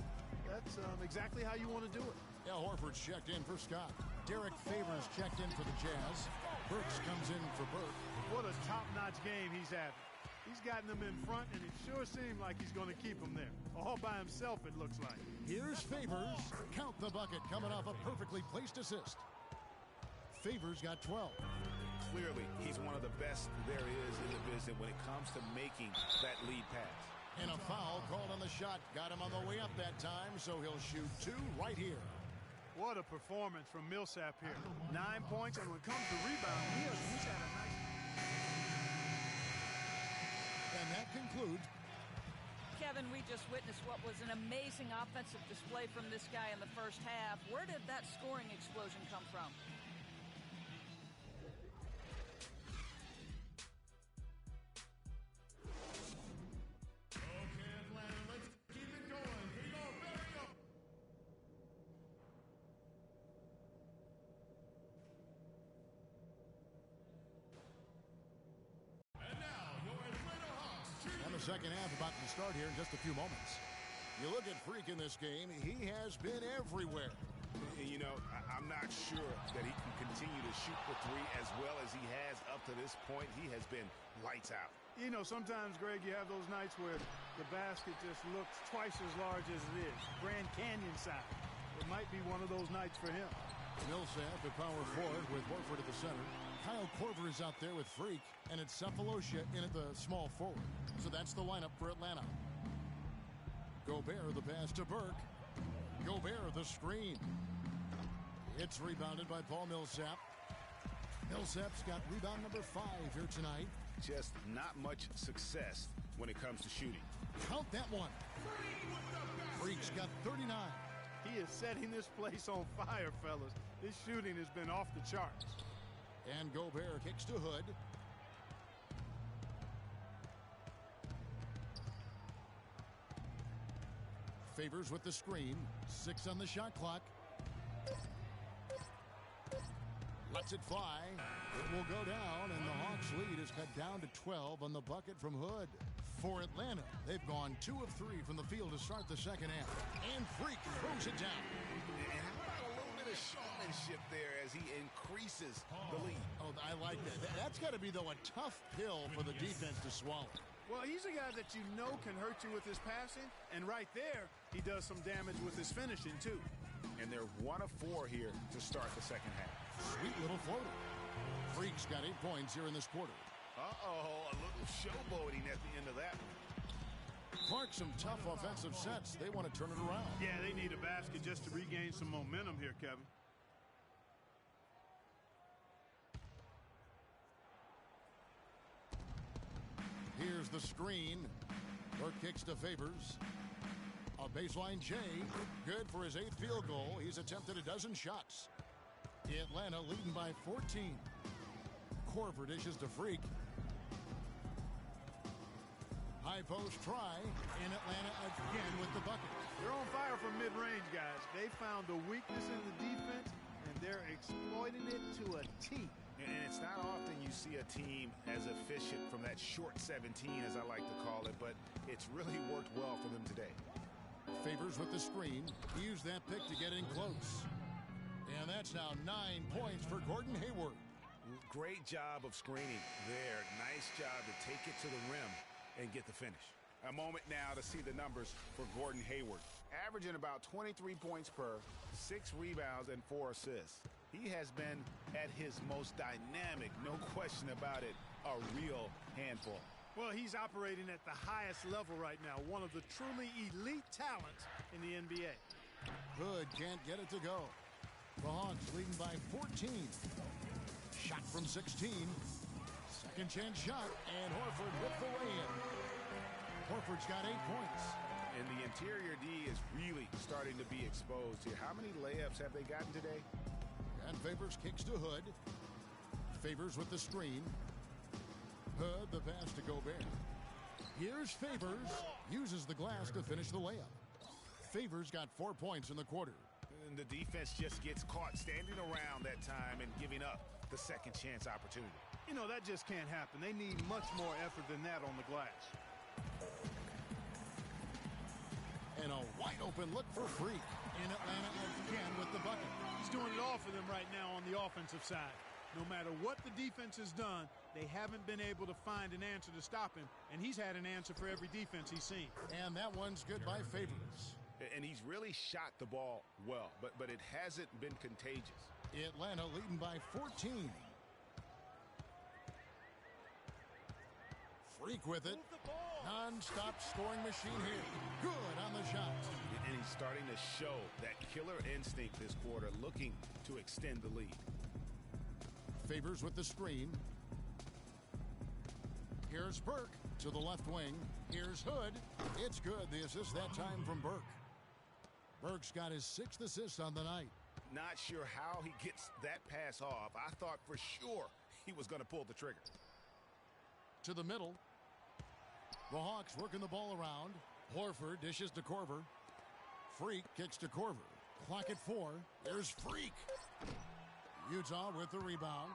that's exactly how you want to do it. Yeah, Horford's checked in for Scott. Derek Favors checked in for the Jazz. Burks comes in for Burke. What a top-notch game he's having. He's gotten them in front, and it sure seemed like he's going to keep them there. All by himself, it looks like. Here's Favors. Count the bucket coming off a perfectly placed assist. Favors got 12. Clearly, he's one of the best there is in the business when it comes to making that lead pass. And a foul called on the shot. Got him on the way up that time, so he'll shoot 2 right here. What a performance from Millsap here. 9 points, and when it comes to rebound, he's had a nice... And that concludes. Kevin, we just witnessed what was an amazing offensive display from this guy in the first half. Where did that scoring explosion come from? Okay, Atlanta, let's keep it going. Here you go, there you go. And now, your Atlanta Hawks. And the second half about to start here in just a few moments. You look at Freak in this game, he has been everywhere. You know, I'm not sure that he can continue to shoot the three as well as he has up to this point. He has been lights out. You know, sometimes, Greg, you have those nights where the basket just looks twice as large as it is. Grand Canyon size. It might be one of those nights for him. Millsap at power forward with Horford at the center. Kyle Korver is out there with Freak, and it's Cephalosha in at the small forward. So that's the lineup for Atlanta. Gobert, the pass to Burke. Gobert, the screen. It's rebounded by Paul Millsap. Millsap's got rebound number 5 here tonight. Just not much success when it comes to shooting. Count that one. Freak's got 39. He is setting this place on fire, fellas. His shooting has been off the charts. And Gobert kicks to Hood. Favors with the screen. 6 on the shot clock. Lets it fly. It will go down, and the Hawks lead is cut down to 12 on the bucket from Hood. For Atlanta, they've gone 2 of 3 from the field to start the second half. And Freak throws it down. And how about a little bit of showmanship there as he increases the lead? Oh, I like that. That's got to be, though, a tough pill for the defense to swallow. Well, he's a guy that you know can hurt you with his passing, and right there, he does some damage with his finishing, too. And they're 1 of 4 here to start the second half. Sweet little floater. Freak's got 8 points here in this quarter. Uh-oh, a little showboating at the end of that one. Clark, some tough offensive sets. They want to turn it around. Yeah, they need a basket just to regain some momentum here, Kevin. Here's the screen. Burke kicks to Favors. A baseline J. Good for his 8th field goal. He's attempted a dozen shots. Atlanta leading by 14. Korver dishes to Freak. High post try, and Atlanta again with the bucket. They're on fire from mid-range, guys. They found a weakness in the defense, and they're exploiting it to a T. And it's not often you see a team as efficient from that short 17, as I like to call it, but it's really worked well for them today. Favors with the screen. He used that pick to get in close. And that's now 9 points for Gordon Hayward. Great job of screening there. Nice job to take it to the rim and get the finish. A moment now to see the numbers for Gordon Hayward. Averaging about 23 points per, 6 rebounds, and 4 assists. He has been at his most dynamic, no question about it, a real handful. Well, he's operating at the highest level right now, one of the truly elite talents in the NBA. Hood can't get it to go. The Hawks leading by 14. Shot from 16. Second chance shot, and Horford with the lay-in. Horford's got 8 points. And the interior D is really starting to be exposed here. How many layups have they gotten today? And Favors kicks to Hood. Favors with the screen. Hood, the pass to Gobert. Here's Favors. Uses the glass to finish the layup. Favors got 4 points in the quarter. And the defense just gets caught standing around that time and giving up the second chance opportunity. You know, that just can't happen. They need much more effort than that on the glass. And a wide open look for Freak. In Atlanta again with the bucket. He's doing it all for them right now on the offensive side. No matter what the defense has done, they haven't been able to find an answer to stop him, and he's had an answer for every defense he's seen. And that one's good by Favors. And he's really shot the ball well, but it hasn't been contagious. Atlanta leading by 14. Freak with it. Non-stop scoring machine here. Good on the shot. And he's starting to show that killer instinct this quarter, looking to extend the lead. Favors with the screen. Here's Burke to the left wing. Here's Hood. It's good. The assist that time from Burke. Burke's got his 6th assist on the night. Not sure how he gets that pass off. I thought for sure he was going to pull the trigger. To the middle. The Hawks working the ball around. Horford dishes to Korver. Freak kicks to Korver. Clock at 4. There's Freak. Utah with the rebound.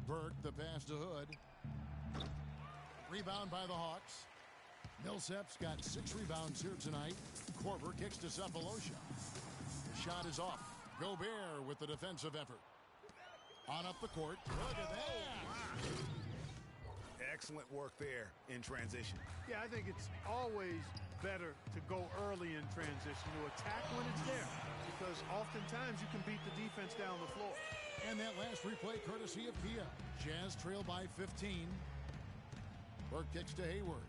Burke the pass to Hood. Rebound by the Hawks. Millsap's got 6 rebounds here tonight. Korver kicks to Cephalosha. The shot is off. Gobert with the defensive effort. On up the court. Look at that. Excellent work there in transition. Yeah, I think it's always better to go early in transition, to attack when it's there, because oftentimes you can beat the defense down the floor. And that last replay courtesy of Kia. Jazz trail by 15. Burke kicks to Hayward.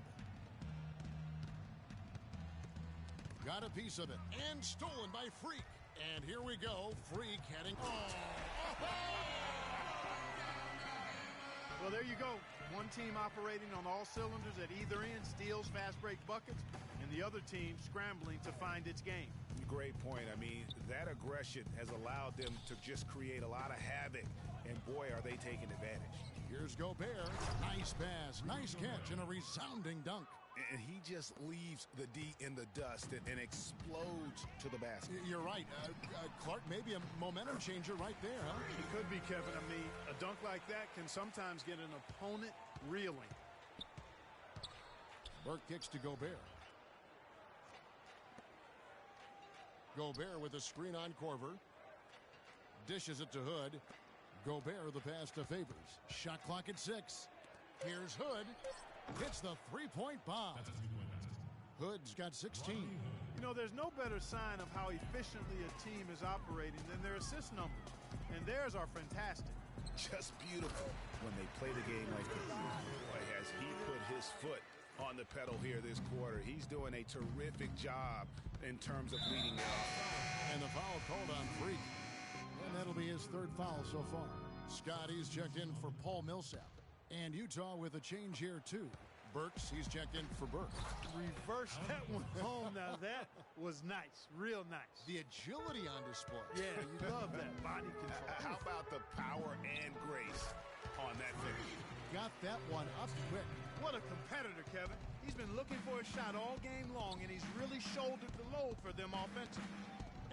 Got a piece of it. And stolen by Freak. And here we go. Freak heading. Well, there you go. One team operating on all cylinders at either end, steals, fast break buckets, and the other team scrambling to find its game. Great point. I mean, that aggression has allowed them to just create a lot of havoc, and boy, are they taking advantage. Here's Gobert. Nice pass, nice catch, and a resounding dunk. And he just leaves the D in the dust and explodes to the basket. You're right. Clark, maybe a momentum changer right there, huh? It could be, Kevin. I mean, a dunk like that can sometimes get an opponent reeling. Burke kicks to Gobert. Gobert with a screen on Korver. Dishes it to Hood. Gobert the pass to Favors. Shot clock at 6. Here's Hood. Hits the three-point bomb. Hood's got 16. You know, there's no better sign of how efficiently a team is operating than their assist numbers. And theirs are fantastic. Just beautiful when they play the game like this. Boy, has he put his foot on the pedal here this quarter. He's doing a terrific job in terms of leading the offense. And the foul called on Freak. And that'll be his 3rd foul so far. Scotty's checked in for Paul Millsap. And Utah with a change here, too. Burks, he's checked in for Burke. Reverse that one home. Now, that was nice. Real nice. The agility on display. Yeah, you love that body control. How about the power and grace on that finish? Got that one up quick. What a competitor, Kevin. He's been looking for a shot all game long, and he's really shouldered the load for them offensively.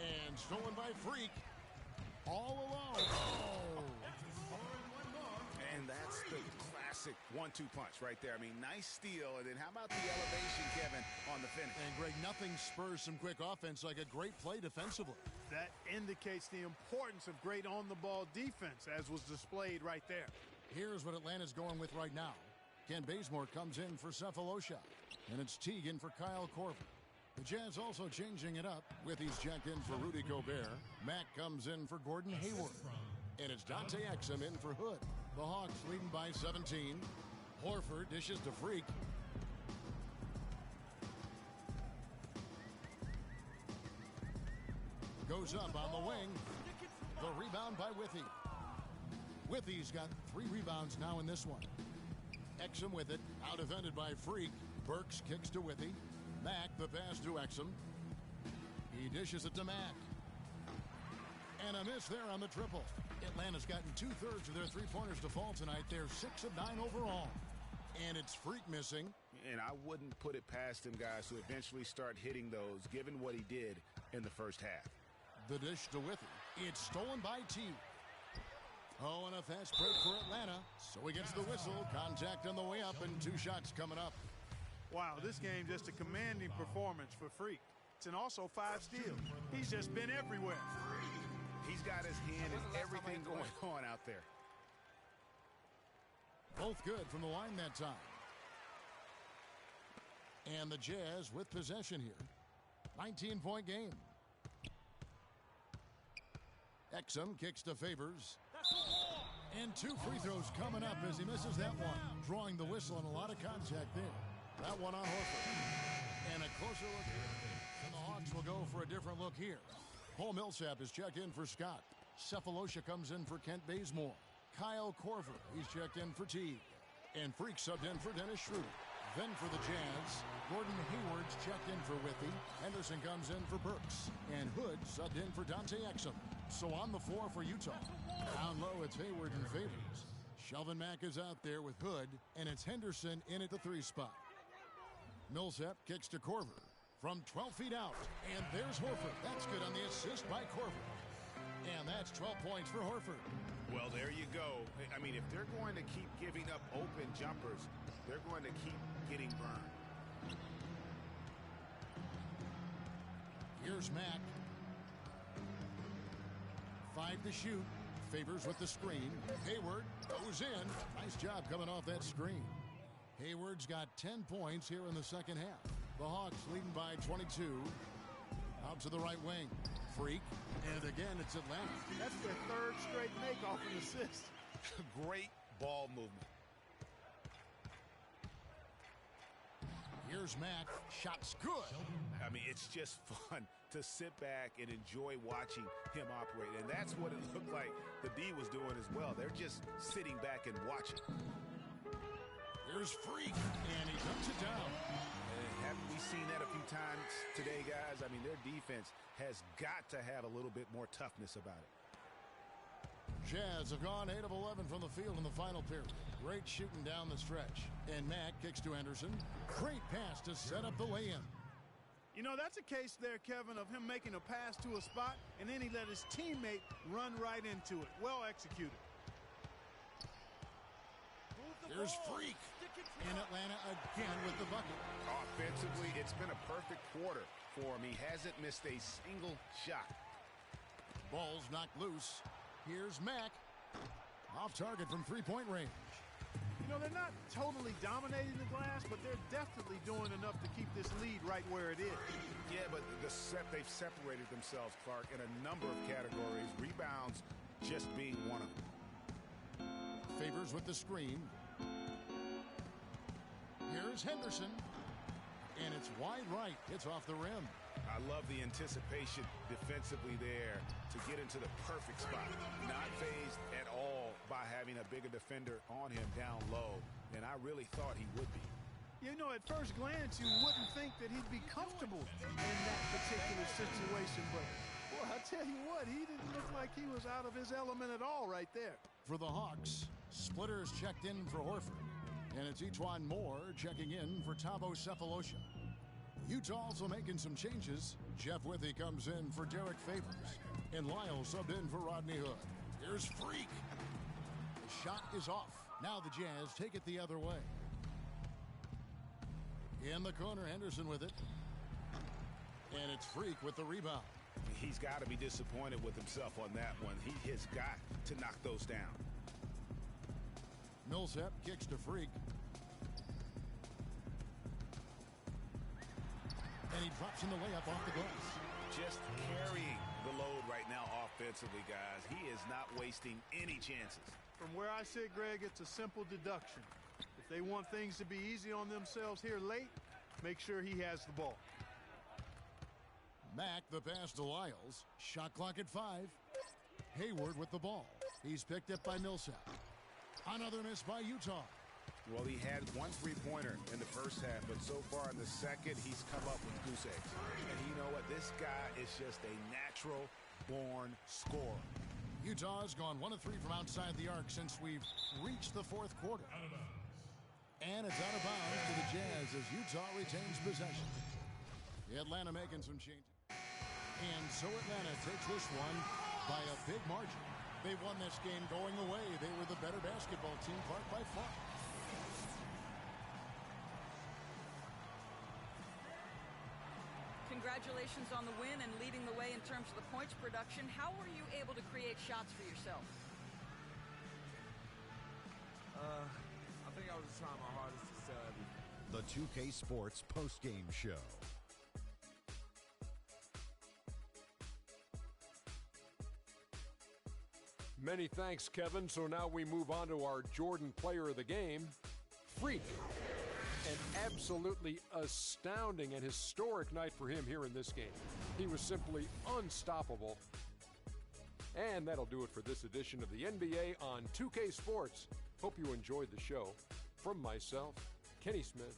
And stolen by Freak. All alone. Oh. And that's the classic 1-2 punch right there. I mean, nice steal. And then how about the elevation, Kevin, on the finish? And, Greg, nothing spurs some quick offense like a great play defensively. That indicates the importance of great on-the-ball defense, as was displayed right there. Here's what Atlanta's going with right now. Ken Bazemore comes in for Cephalosha. And it's Teague in for Kyle Korver. The Jazz also changing it up. Withey's checked in for Rudy Gobert. Mack comes in for Gordon Hayward. And it's Dante Exum in for Hood. The Hawks leading by 17. Horford dishes to Freak. Goes up on the wing. The rebound by Withey. Withey's got 3 rebounds now in this one. Exum with it. Out defended by Freak. Burks kicks to Withey. Mack the pass to Exum. He dishes it to Mack. And a miss there on the triple. Atlanta's gotten 2/3 of their three-pointers to fall tonight. They're 6 of 9 overall. And it's Freak missing. And I wouldn't put it past him, guys, to eventually start hitting those, given what he did in the first half. The dish to Withey. It's stolen by T. Oh, and a fast break for Atlanta. So he gets the whistle. Contact on the way up and 2 shots coming up. Wow, this game just a commanding performance for Freak. And also 5 steals. He's just been everywhere. He's got his hand in everything going on out there. Both good from the line that time. And the Jazz with possession here. 19-point game. Exum kicks to Favors. And 2 free throws coming up as he misses that one. Drawing the whistle and a lot of contact there. That one on Horford. And a closer look here. And the Hawks will go for a different look here. Paul Millsap is checked in for Scott. Cephalosha comes in for Kent Bazemore. Kyle Korver, he's checked in for Teague. And Freak subbed in for Dennis Schroeder. Then for the Jazz, Gordon Hayward's checked in for Withey. Henderson comes in for Burks. And Hood subbed in for Dante Exum. So on the floor for Utah. Down low, it's Hayward and Favors. Shelvin Mack is out there with Hood. And it's Henderson in at the 3 spot. Millsap kicks to Korver from 12 feet out. And there's Horford. That's good on the assist by Korver. And that's 12 points for Horford. Well, there you go. I mean, if they're going to keep giving up open jumpers, they're going to keep getting burned. Here's Mack. 5 to shoot. Favors with the screen. Hayward goes in. Nice job coming off that screen. Hayward's got 10 points here in the second half. The Hawks leading by 22. Out to the right wing. Freak. And again, it's Atlanta. That's their third straight make off an assist. Great ball movement. Here's Mack. Shot's good. I mean, it's just fun to sit back and enjoy watching him operate. And that's what it looked like the D was doing as well. They're just sitting back and watching. Here's Freak. And he cuts it down. And haven't we seen that a few times today, guys? I mean, their defense has got to have a little bit more toughness about it. Jazz have gone 8 of 11 from the field in the final period. Great shooting down the stretch. And Mack kicks to Henderson. Great pass to set up the lay-in. You know, that's a case there, Kevin, of him making a pass to a spot, and then he let his teammate run right into it. Well executed. There's Freak. And Atlanta again with the bucket. Offensively, it's been a perfect quarter for him. He hasn't missed a single shot. Ball's knocked loose. Here's Mack. Off target from three-point range. You know, they're not totally dominating the glass, but they're definitely doing enough to keep this lead right where it is. Yeah, but they've separated themselves, Clark, in a number of categories. Rebounds just being one of them. Favors with the screen. Here's Henderson. And it's wide right. It's off the rim. I love the anticipation defensively there to get into the perfect spot. Not fazed at all by having a bigger defender on him down low, and I really thought he would be. You know, at first glance, you wouldn't think that he'd be comfortable in that particular situation, but, boy, I tell you what, he didn't look like he was out of his element at all right there. For the Hawks, Splitter's checked in for Horford, and it's Etuan Moore checking in for Thabo Sefolosha. Utah also making some changes. Jeff Withey comes in for Derek Favors. And Lyle subbed in for Rodney Hood. Here's Freak. The shot is off. Now the Jazz take it the other way. In the corner, Henderson with it. And it's Freak with the rebound. He's got to be disappointed with himself on that one. He has got to knock those down. Millsap kicks to Freak. And he drops in the layup off the glass. Just carrying the load right now offensively, guys. He is not wasting any chances. From where I sit, Greg, it's a simple deduction. If they want things to be easy on themselves here late, make sure he has the ball. Mack, the pass to Lyles. Shot clock at 5. Hayward with the ball. He's picked up by Millsap. Another miss by Utah. Well, he had one three-pointer in the first half, but so far in the second, he's come up with goose eggs. And you know what? This guy is just a natural-born scorer. Utah's gone 1 of 3 from outside the arc since we've reached the fourth quarter. And it's out of bounds to the Jazz as Utah retains possession. Atlanta making some changes. And so Atlanta takes this one by a big margin. They won this game going away. They were the better basketball team, Clark, by far. Congratulations on the win and leading the way in terms of the points production. How were you able to create shots for yourself? I think I was just trying my hardest to sell everything. The 2K Sports postgame show. Many thanks, Kevin. So now we move on to our Jordan player of the game, Freak. An absolutely astounding and historic night for him here in this game. He was simply unstoppable. And that'll do it for this edition of the NBA on 2K Sports. Hope you enjoyed the show. From myself, Kenny Smith.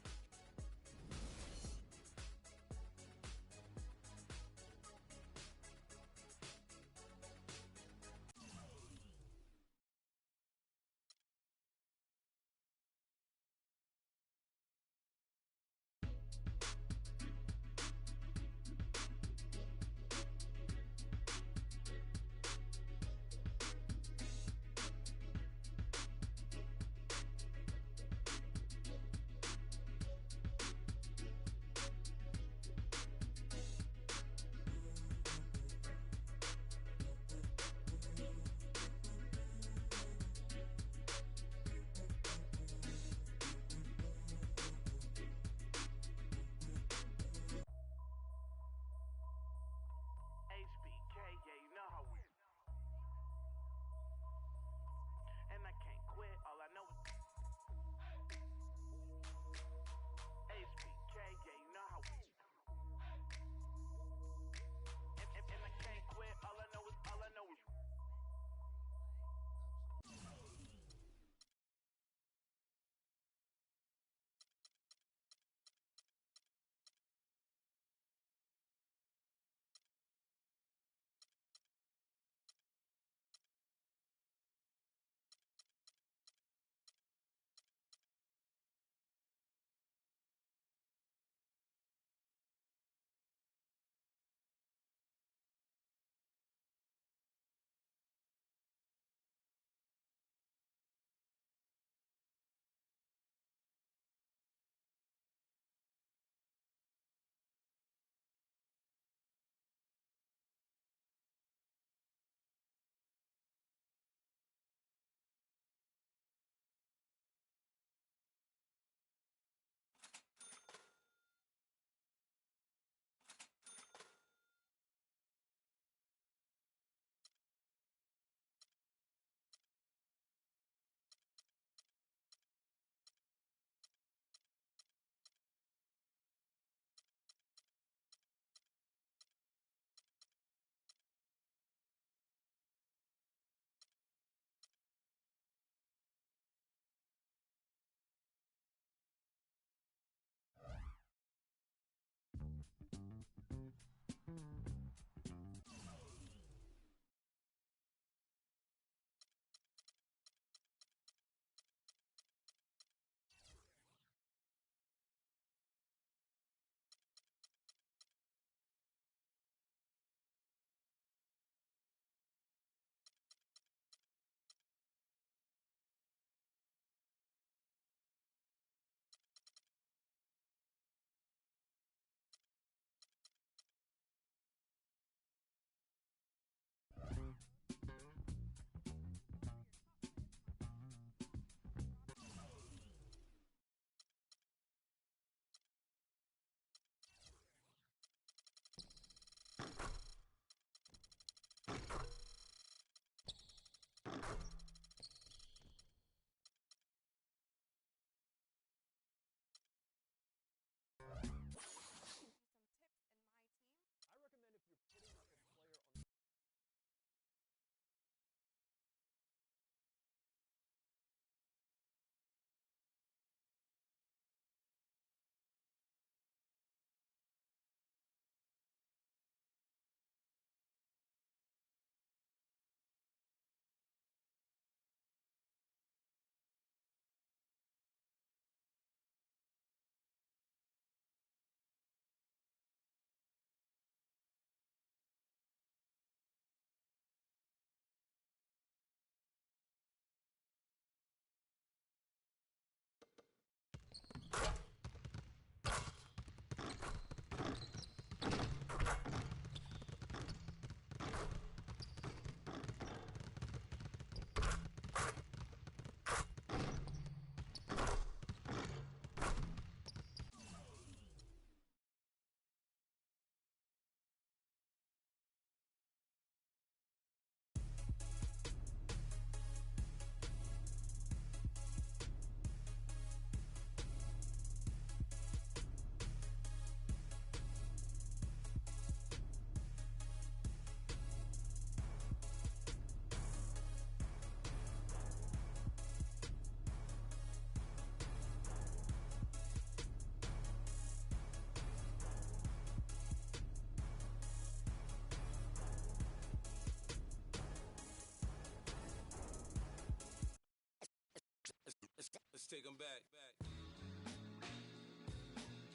Take them back.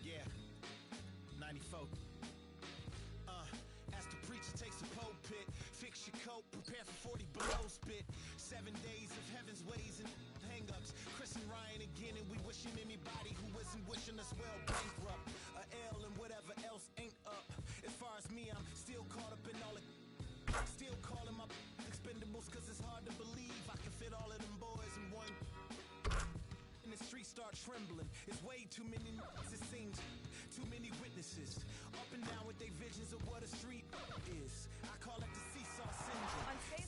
Yeah, 94. As the preacher takes the pulpit, fix your coat, prepare for 40 below spit. 7 days of heaven's ways and hang-ups. Chris and Ryan again, and we wishing anybody who isn't wishing us well bankrupt. A L and whatever else ain't up. As far as me, I'm still caught up in all the... Still calling my expendables, cause it's hard to believe I can fit all of them boys in one... And the streets start trembling. It's way too many it seems. Too many witnesses. Up and down with their visions of what a street is. I call it the seesaw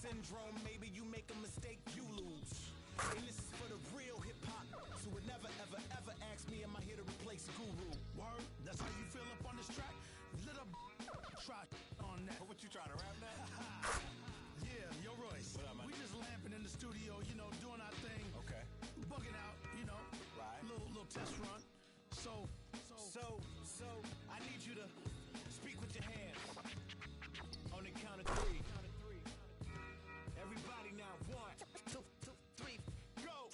syndrome. Maybe you make a mistake, you lose. And this is for the real hip-hop. So would never, ever, ever ask me, am I here to replace Guru? Word? That's how you feel up on this track? Little try on that. What you trying to rap now? Yeah, yo Royce. What up, man? We just lamping in the studio, you know, doing our thing. Okay. Bugging out, you know. Right. Little test run. So I need you to speak with your hands. On the count of 3. Everybody now, 1, 2, 3, go!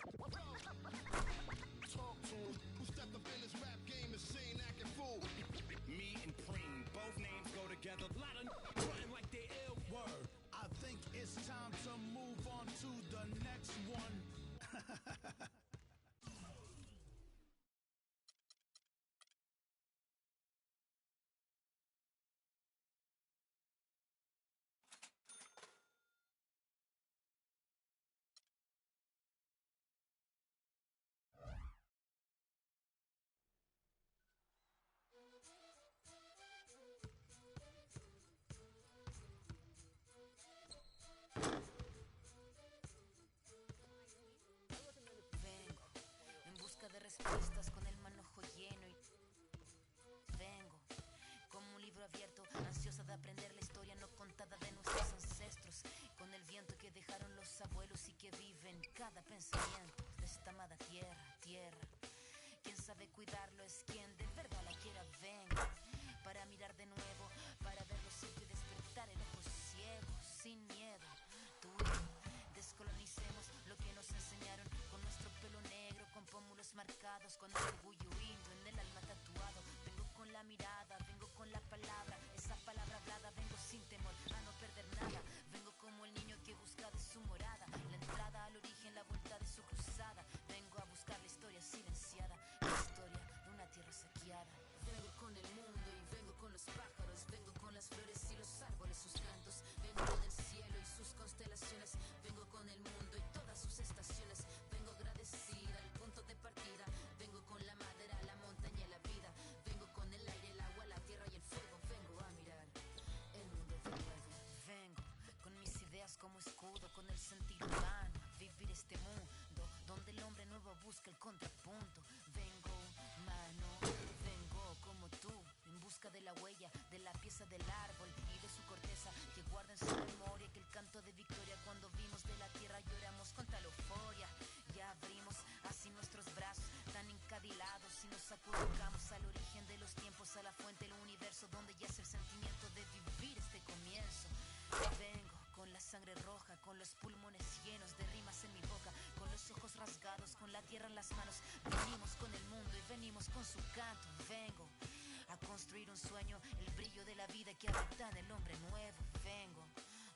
talk to him. Who stepped up in this rap game and saying acting fool? Me and Preem, both names go together. Lot of running like they ill. Word. I think it's time to move on to the next one. Vengo en busca de respuestas con el manojo lleno y vengo como un libro abierto, ansiosa de aprender la historia no contada de nuestros ancestros, con el viento que dejaron los abuelos y que vive en cada pensamiento de esta amada tierra. Quien sabe cuidarlo es quien de verdad la quiera. Vengo para mirar de nuevo, para verlo siempre y despertar el ojo ciego, sin miedo. Tú y yo descolonicemos lo que nos enseñaron, con nuestro pelo negro, con pómulos marcados, con el orgullo indio en el alma tatuado. Vengo con la mirada, vengo con la palabra, esa palabra hablada. Vengo sin temor a no perder nada. Vengo como el niño que busca de su morada, la entrada al origen, la vuelta de su cruzada. Vengo a buscar la historia silenciada, la historia de una tierra saqueada. Vengo con el mundo y vengo con los pájaros, vengo con las flores y los árboles, sus cantos. Vengo con el cielo y sus constelaciones, vengo con el mundo y todas sus estaciones. Vengo agradecida al punto de partida, vengo con la madera, la montaña y la vida. Vengo con el aire, el agua, la tierra y el fuego. Vengo a mirar el mundo de nuevo. Vengo con mis ideas como escudo, con el sentir humano, vivir este mundo donde el hombre nuevo busca el contrapunto. Vengo humano, vengo como tú, en busca de la huella, de la pieza del árbol y de su corteza, que guarda en su memoria que el canto de victoria cuando vimos de la tierra lloramos con tal euforia. Ya abrimos así nuestros brazos tan encadilados y nos acurrucamos al origen de los tiempos, a la fuente del universo donde yace el sentimiento de vivir este comienzo. Vengo con la sangre roja, con los pulmones llenos de rimas en mi boca, con los ojos rasgados, con la tierra en las manos. Venimos con el mundo y venimos con su canto. Vengo a construir un sueño, el brillo de la vida que habita en el hombre nuevo. Vengo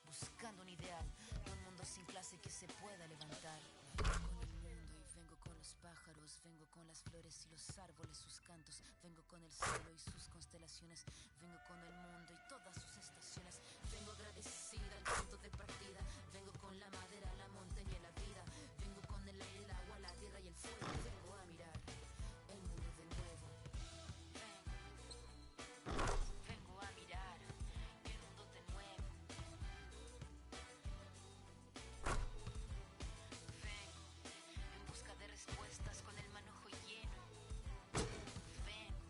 buscando un ideal de un mundo sin clase que se pueda levantar. Vengo con el mundo y vengo con los pájaros, vengo con las flores y los árboles, sus cantos. Vengo con el cielo y sus constelaciones, vengo con el mundo y todas sus estaciones. Vengo agradecida al punto de partida, vengo con la madera, la montaña y la vida. Vengo con el aire, el agua, la tierra y el fuego. Vengo a mirar el mundo de nuevo. Vengo a mirar el mundo de nuevo. Vengo en busca de respuestas con el manojo lleno. Vengo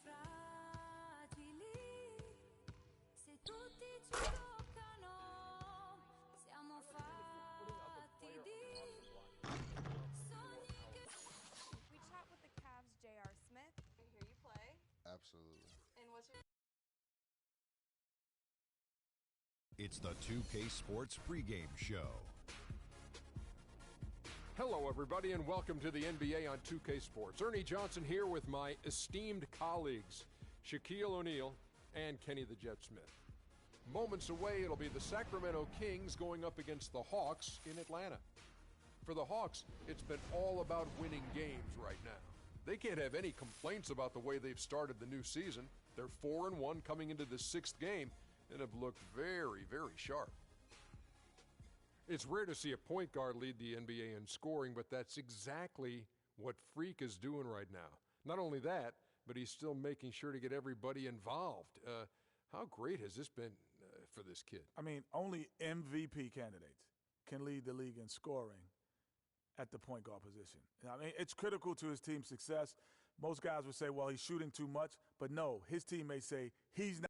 fragili, se tutti ci toccano, siamo fatti di sogni che... We chat with the Cavs' J.R. Smith. I hear you play. Absolutely. And what's your... It's the 2K Sports pregame show. Hello, everybody, and welcome to the NBA on 2K Sports. Ernie Johnson here with my esteemed colleagues, Shaquille O'Neal and Kenny the Jet Smith. Moments away, it'll be the Sacramento Kings going up against the Hawks in Atlanta. For the Hawks, it's been all about winning games right now. They can't have any complaints about the way they've started the new season. They're 4-1 coming into the sixth game and have looked very, very sharp. It's rare to see a point guard lead the NBA in scoring, but that's exactly what Freak is doing right now. Not only that, but he's still making sure to get everybody involved. How great has this been for this kid? I mean, only MVP candidates can lead the league in scoring at the point guard position. I mean, it's critical to his team's success. Most guys would say, well, he's shooting too much, but no, his teammates say he's not.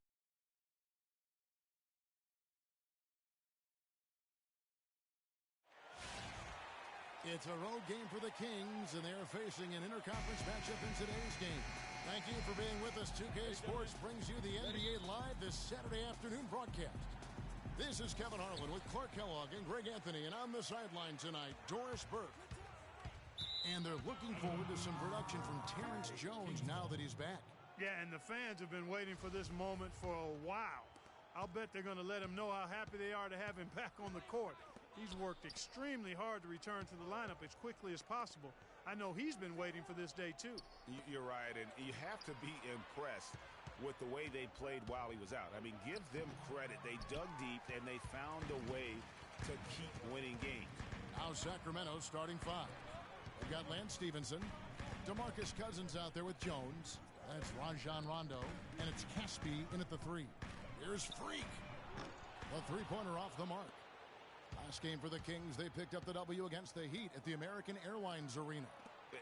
It's a road game for the Kings, and they're facing an interconference matchup in today's game. Thank you for being with us. 2K Sports brings you the NBA Live this Saturday afternoon broadcast. This is Kevin Harlan with Clark Kellogg and Greg Anthony, and on the sideline tonight, Doris Burke. And they're looking forward to some production from Terrence Jones now that he's back. Yeah, and the fans have been waiting for this moment for a while. I'll bet they're going to let him know how happy they are to have him back on the court. He's worked extremely hard to return to the lineup as quickly as possible. I know he's been waiting for this day, too. You're right, and you have to be impressed with the way they played while he was out. I mean, give them credit. They dug deep, and they found a way to keep winning games. Now Sacramento starting five. They've got Lance Stevenson, DeMarcus Cousins out there with Jones. That's Rajon Rondo, and it's Caspi in at the three. Here's Freak. The three-pointer off the mark. Last game for the Kings, they picked up the W against the Heat at the American Airlines Arena.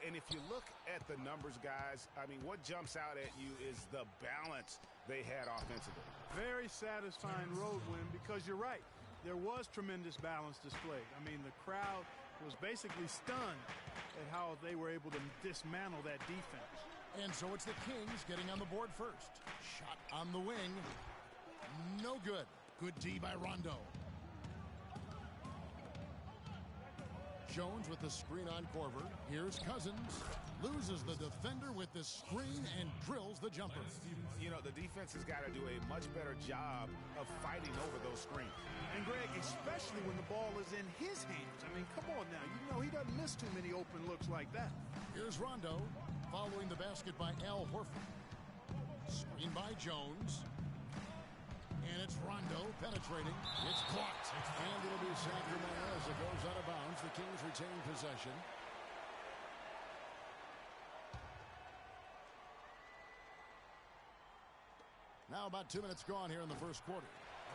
And if you look at the numbers, guys, I mean, what jumps out at you is the balance they had offensively. Very satisfying road win because you're right. There was tremendous balance displayed. I mean, the crowd was basically stunned at how they were able to dismantle that defense. And so it's the Kings getting on the board first. Shot on the wing. No good. Good D by Rondo. Jones with the screen on Korver. Here's Cousins. Loses the defender with the screen and drills the jumper. You know, the defense has got to do a much better job of fighting over those screens. And, Greg, especially when the ball is in his hands. I mean, come on now. You know he doesn't miss too many open looks like that. Here's Rondo following the basket by Al Horford. Screen by Jones. And it's Rondo penetrating. It's clocked. And it'll be Sacramento as it goes out of bounds. The Kings retain possession. Now about 2 minutes gone here in the first quarter.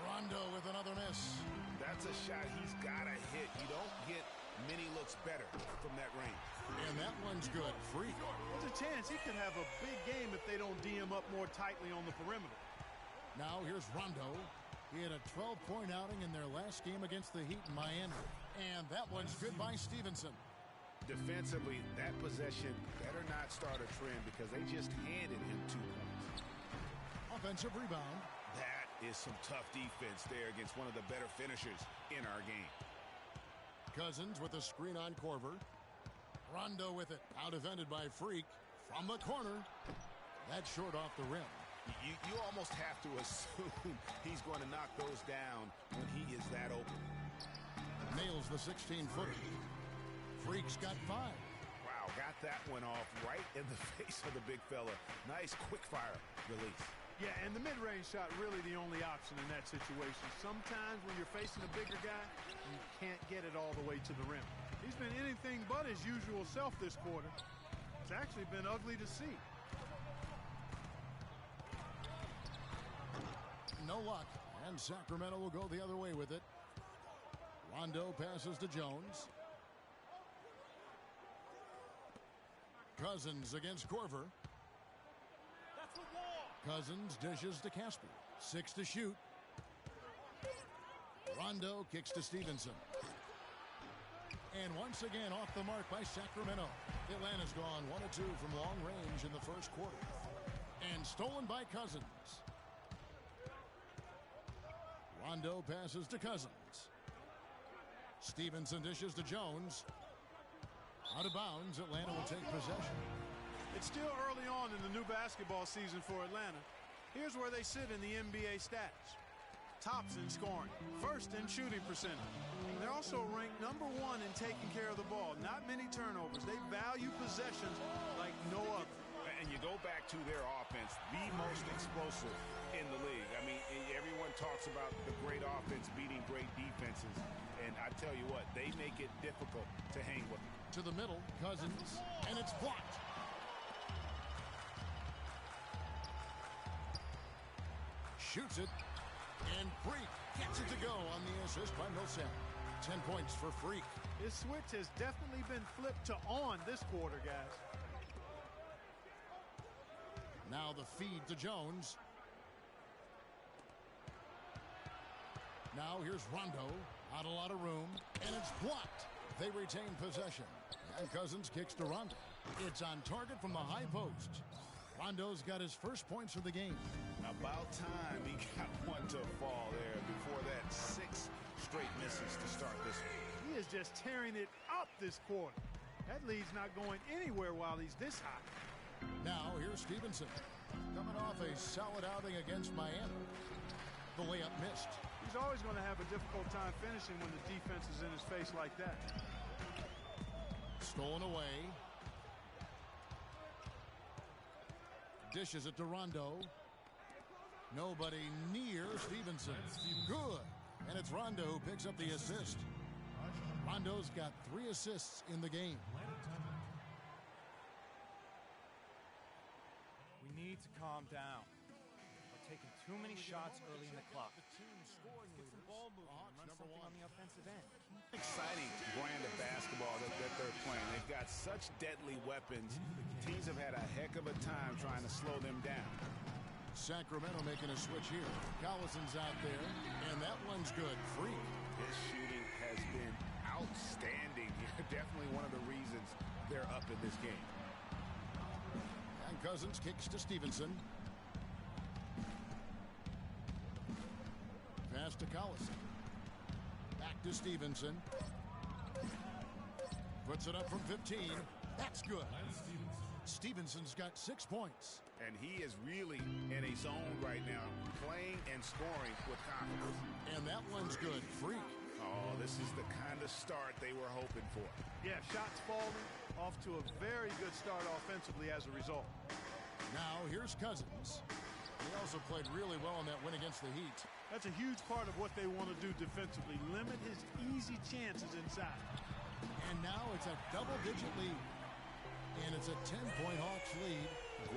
Rondo with another miss. That's a shot he's got to hit. You don't get many looks better from that range. And that one's good. Free. There's a chance he could have a big game if they don't D him up more tightly on the perimeter. Now here's Rondo. He had a 12-point outing in their last game against the Heat in Miami. And that one's good by Stevenson. Defensively, that possession better not start a trend because they just handed him 2 points. Offensive rebound. That is some tough defense there against one of the better finishers in our game. Cousins with a screen on Korver. Rondo with it. Out defended by Freak. From the corner. That's short off the rim. You almost have to assume he's going to knock those down when he is that open. Nails the 16-footer. Freak's got 5. Wow, got that one off right in the face of the big fella. Nice quick-fire release. Yeah, and the mid-range shot really the only option in that situation. Sometimes when you're facing a bigger guy, you can't get it all the way to the rim. He's been anything but his usual self this quarter. It's actually been ugly to see. No luck, and Sacramento will go the other way with it. Rondo passes to Jones. Cousins against Korver. Cousins dishes to Casper. 6 to shoot. Rondo kicks to Stevenson. And once again off the mark by Sacramento. Atlanta's gone 1 of 2 from long range in the first quarter. And stolen by Cousins. Rondo passes to Cousins. Stevenson dishes to Jones. Out of bounds, Atlanta will take possession. It's still early on in the new basketball season for Atlanta. Here's where they sit in the NBA stats. Tops in scoring, first in shooting percentage. They're also ranked #1 in taking care of the ball. Not many turnovers. They value possessions like no other. And you go back to their offense, the most explosive in the league. I mean, everyone talks about the great offense beating great defenses. And I tell you what, they make it difficult to hang with them. To the middle, Cousins, and it's blocked. Shoots it, and Freak gets it to go on the assist by Millsap. 10 points for Freak. His switch has definitely been flipped to on this quarter, guys. Now the feed to Jones. Now here's Rondo. Not a lot of room, and it's blocked. They retain possession. And Cousins kicks to Rondo. It's on target from the high post. Rondo's got his first points of the game. About time he got one to fall there. Before that, 6 straight misses to start this one. He is just tearing it up this quarter. That lead's not going anywhere while he's this hot. Now here's Stevenson. Coming off a solid outing against Miami. The layup missed. He's always going to have a difficult time finishing when the defense is in his face like that. Stolen away. Dishes it to Rondo. Nobody near Stevenson. Good. And it's Rondo who picks up the assist. Rondo's got 3 assists in the game. We need to calm down. We're taking too many shots early in the clock. Get some ball movement and run something on the offensive end. Exciting brand of basketball that they're playing. They've got such deadly weapons. Teams have had a heck of a time trying to slow them down. Sacramento making a switch here. Collison's out there, and that one's good. Free. His shooting has been outstanding. Definitely one of the reasons they're up in this game. And Cousins kicks to Stevenson. Pass to Collison. Back to Stevenson. Puts it up from 15. That's good. Stevenson's got 6 points. And he is really in a zone right now, playing and scoring with confidence. And that one's good. Freak. Oh, this is the kind of start they were hoping for. Yeah, shots falling, off to a very good start offensively as a result. Now here's Cousins. He also played really well in that win against the Heat. That's a huge part of what they want to do defensively, limit his easy chances inside. And now it's a double-digit lead. And it's a 10-point Hawks lead.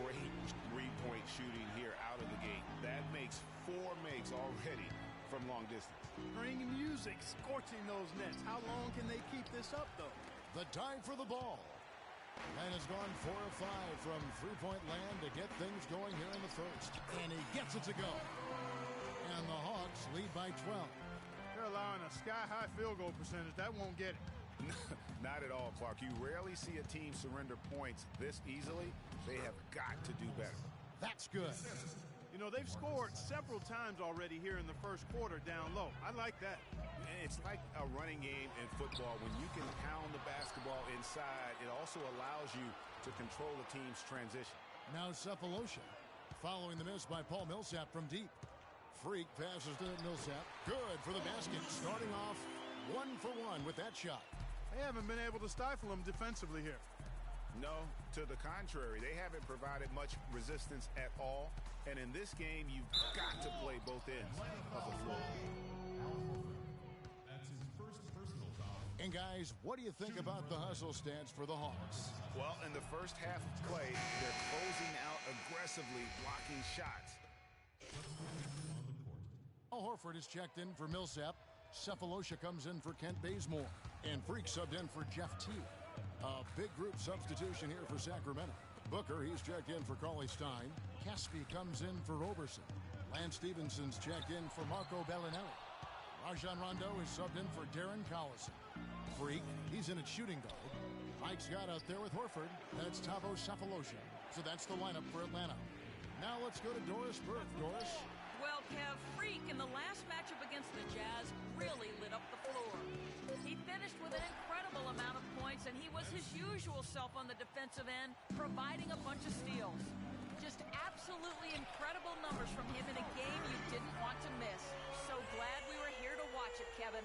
Great three-point shooting here out of the gate. That makes 4 makes already from long distance. Spring music scorching those nets. How long can they keep this up, though? The time for the ball. And has gone 4 of 5 from three-point land to get things going here in the first. And he gets it to go. And the Hawks lead by 12. They're allowing a sky-high field goal percentage. That won't get it. Not at all, Clark. You rarely see a team surrender points this easily. They have got to do better. That's good. You know, they've scored several times already here in the first quarter down low. I like that. It's like a running game in football. When you can pound the basketball inside, it also allows you to control the team's transition. Now Cephalosha following the miss by Paul Millsap from deep. Freak passes to Millsap. Good for the basket. Starting off 1 for 1 with that shot. They haven't been able to stifle him defensively here. No, to the contrary. They haven't provided much resistance at all. And in this game, you've got to play both ends of the floor. That's his first personal foul. And guys, what do you think about the hustle stats for the Hawks? Well, in the first half of play, they're closing out aggressively, blocking shots. Al Horford is checked in for Millsap. Cephalosha comes in for Kent Bazemore. And Freak subbed in for Jeff T. A big group substitution here for Sacramento. Booker, he's checked in for Cauley Stein. Caspi comes in for Roberson. Lance Stevenson's checked in for Marco Bellinelli. Rajon Rondo is subbed in for Darren Collison. Freak, he's in at shooting guard. Mike Scott out there with Horford. That's Tavo Safalosha. So that's the lineup for Atlanta. Now let's go to Doris Burke. Doris? Well, Kev, Freak in the last matchup against the Jazz really lit up the floor. He finished with an incredible amount of points, and he was his usual self on the defensive end, providing a bunch of steals. Just absolutely incredible numbers from him in a game you didn't want to miss. So glad we were here to watch it, Kevin.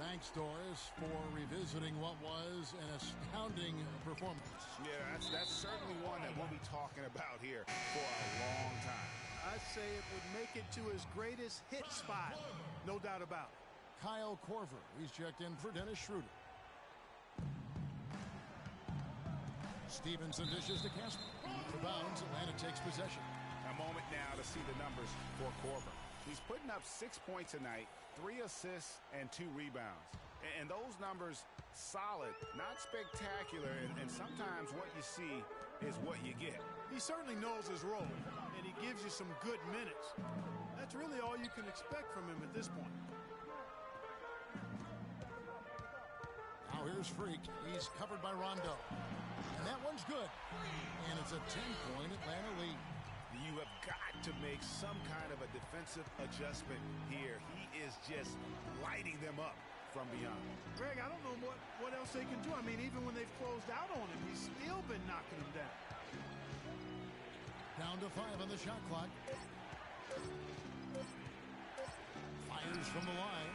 Thanks, Doris, for revisiting what was an astounding performance. Yeah, that's certainly one that we'll be talking about here for a long time. I'd say it would make it to his greatest hit spot, no doubt about it. Kyle Korver, he's checked in for Dennis Schroeder. Stevenson dishes to Casper. Rebounds, Atlanta takes possession. A moment now to see the numbers for Korver. He's putting up 6 points tonight, 3 assists, and 2 rebounds. And those numbers, solid, not spectacular, and sometimes what you see is what you get. He certainly knows his role, and he gives you some good minutes. That's really all you can expect from him at this point. Now here's Freak. He's covered by Rondo. And that one's good. And it's a 10-point Atlanta lead. You have got to make some kind of a defensive adjustment here. He is just lighting them up from beyond. Greg, I don't know what else they can do. I mean, even when they've closed out on him, he's still been knocking them down. Down to 5 on the shot clock. Fires from the line.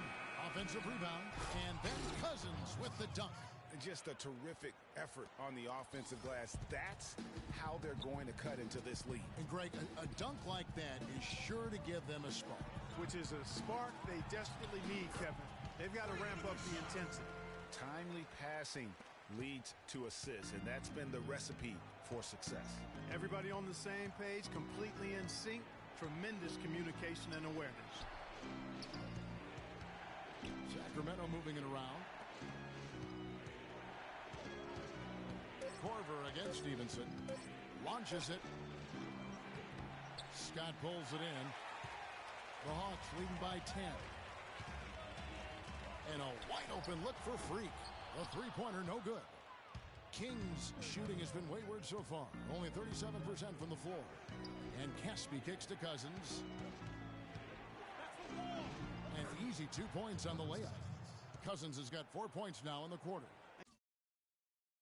Offensive rebound. And then Cousins with the dunk. Just a terrific effort on the offensive glass. That's how they're going to cut into this lead. And Greg, a dunk like that is sure to give them a spark. Which is a spark they desperately need, Kevin. They've got to ramp up the intensity. Timely passing leads to assists, and that's been the recipe for success. Everybody on the same page, completely in sync, tremendous communication and awareness. Sacramento moving it around. Korver against Stevenson. Launches it. Scott pulls it in. The Hawks leading by 10. And a wide open look for Freak. A three-pointer, no good. Kings' shooting has been wayward so far. Only 37% from the floor. And Caspi kicks to Cousins. An easy 2 points on the layup. Cousins has got 4 points now in the quarter.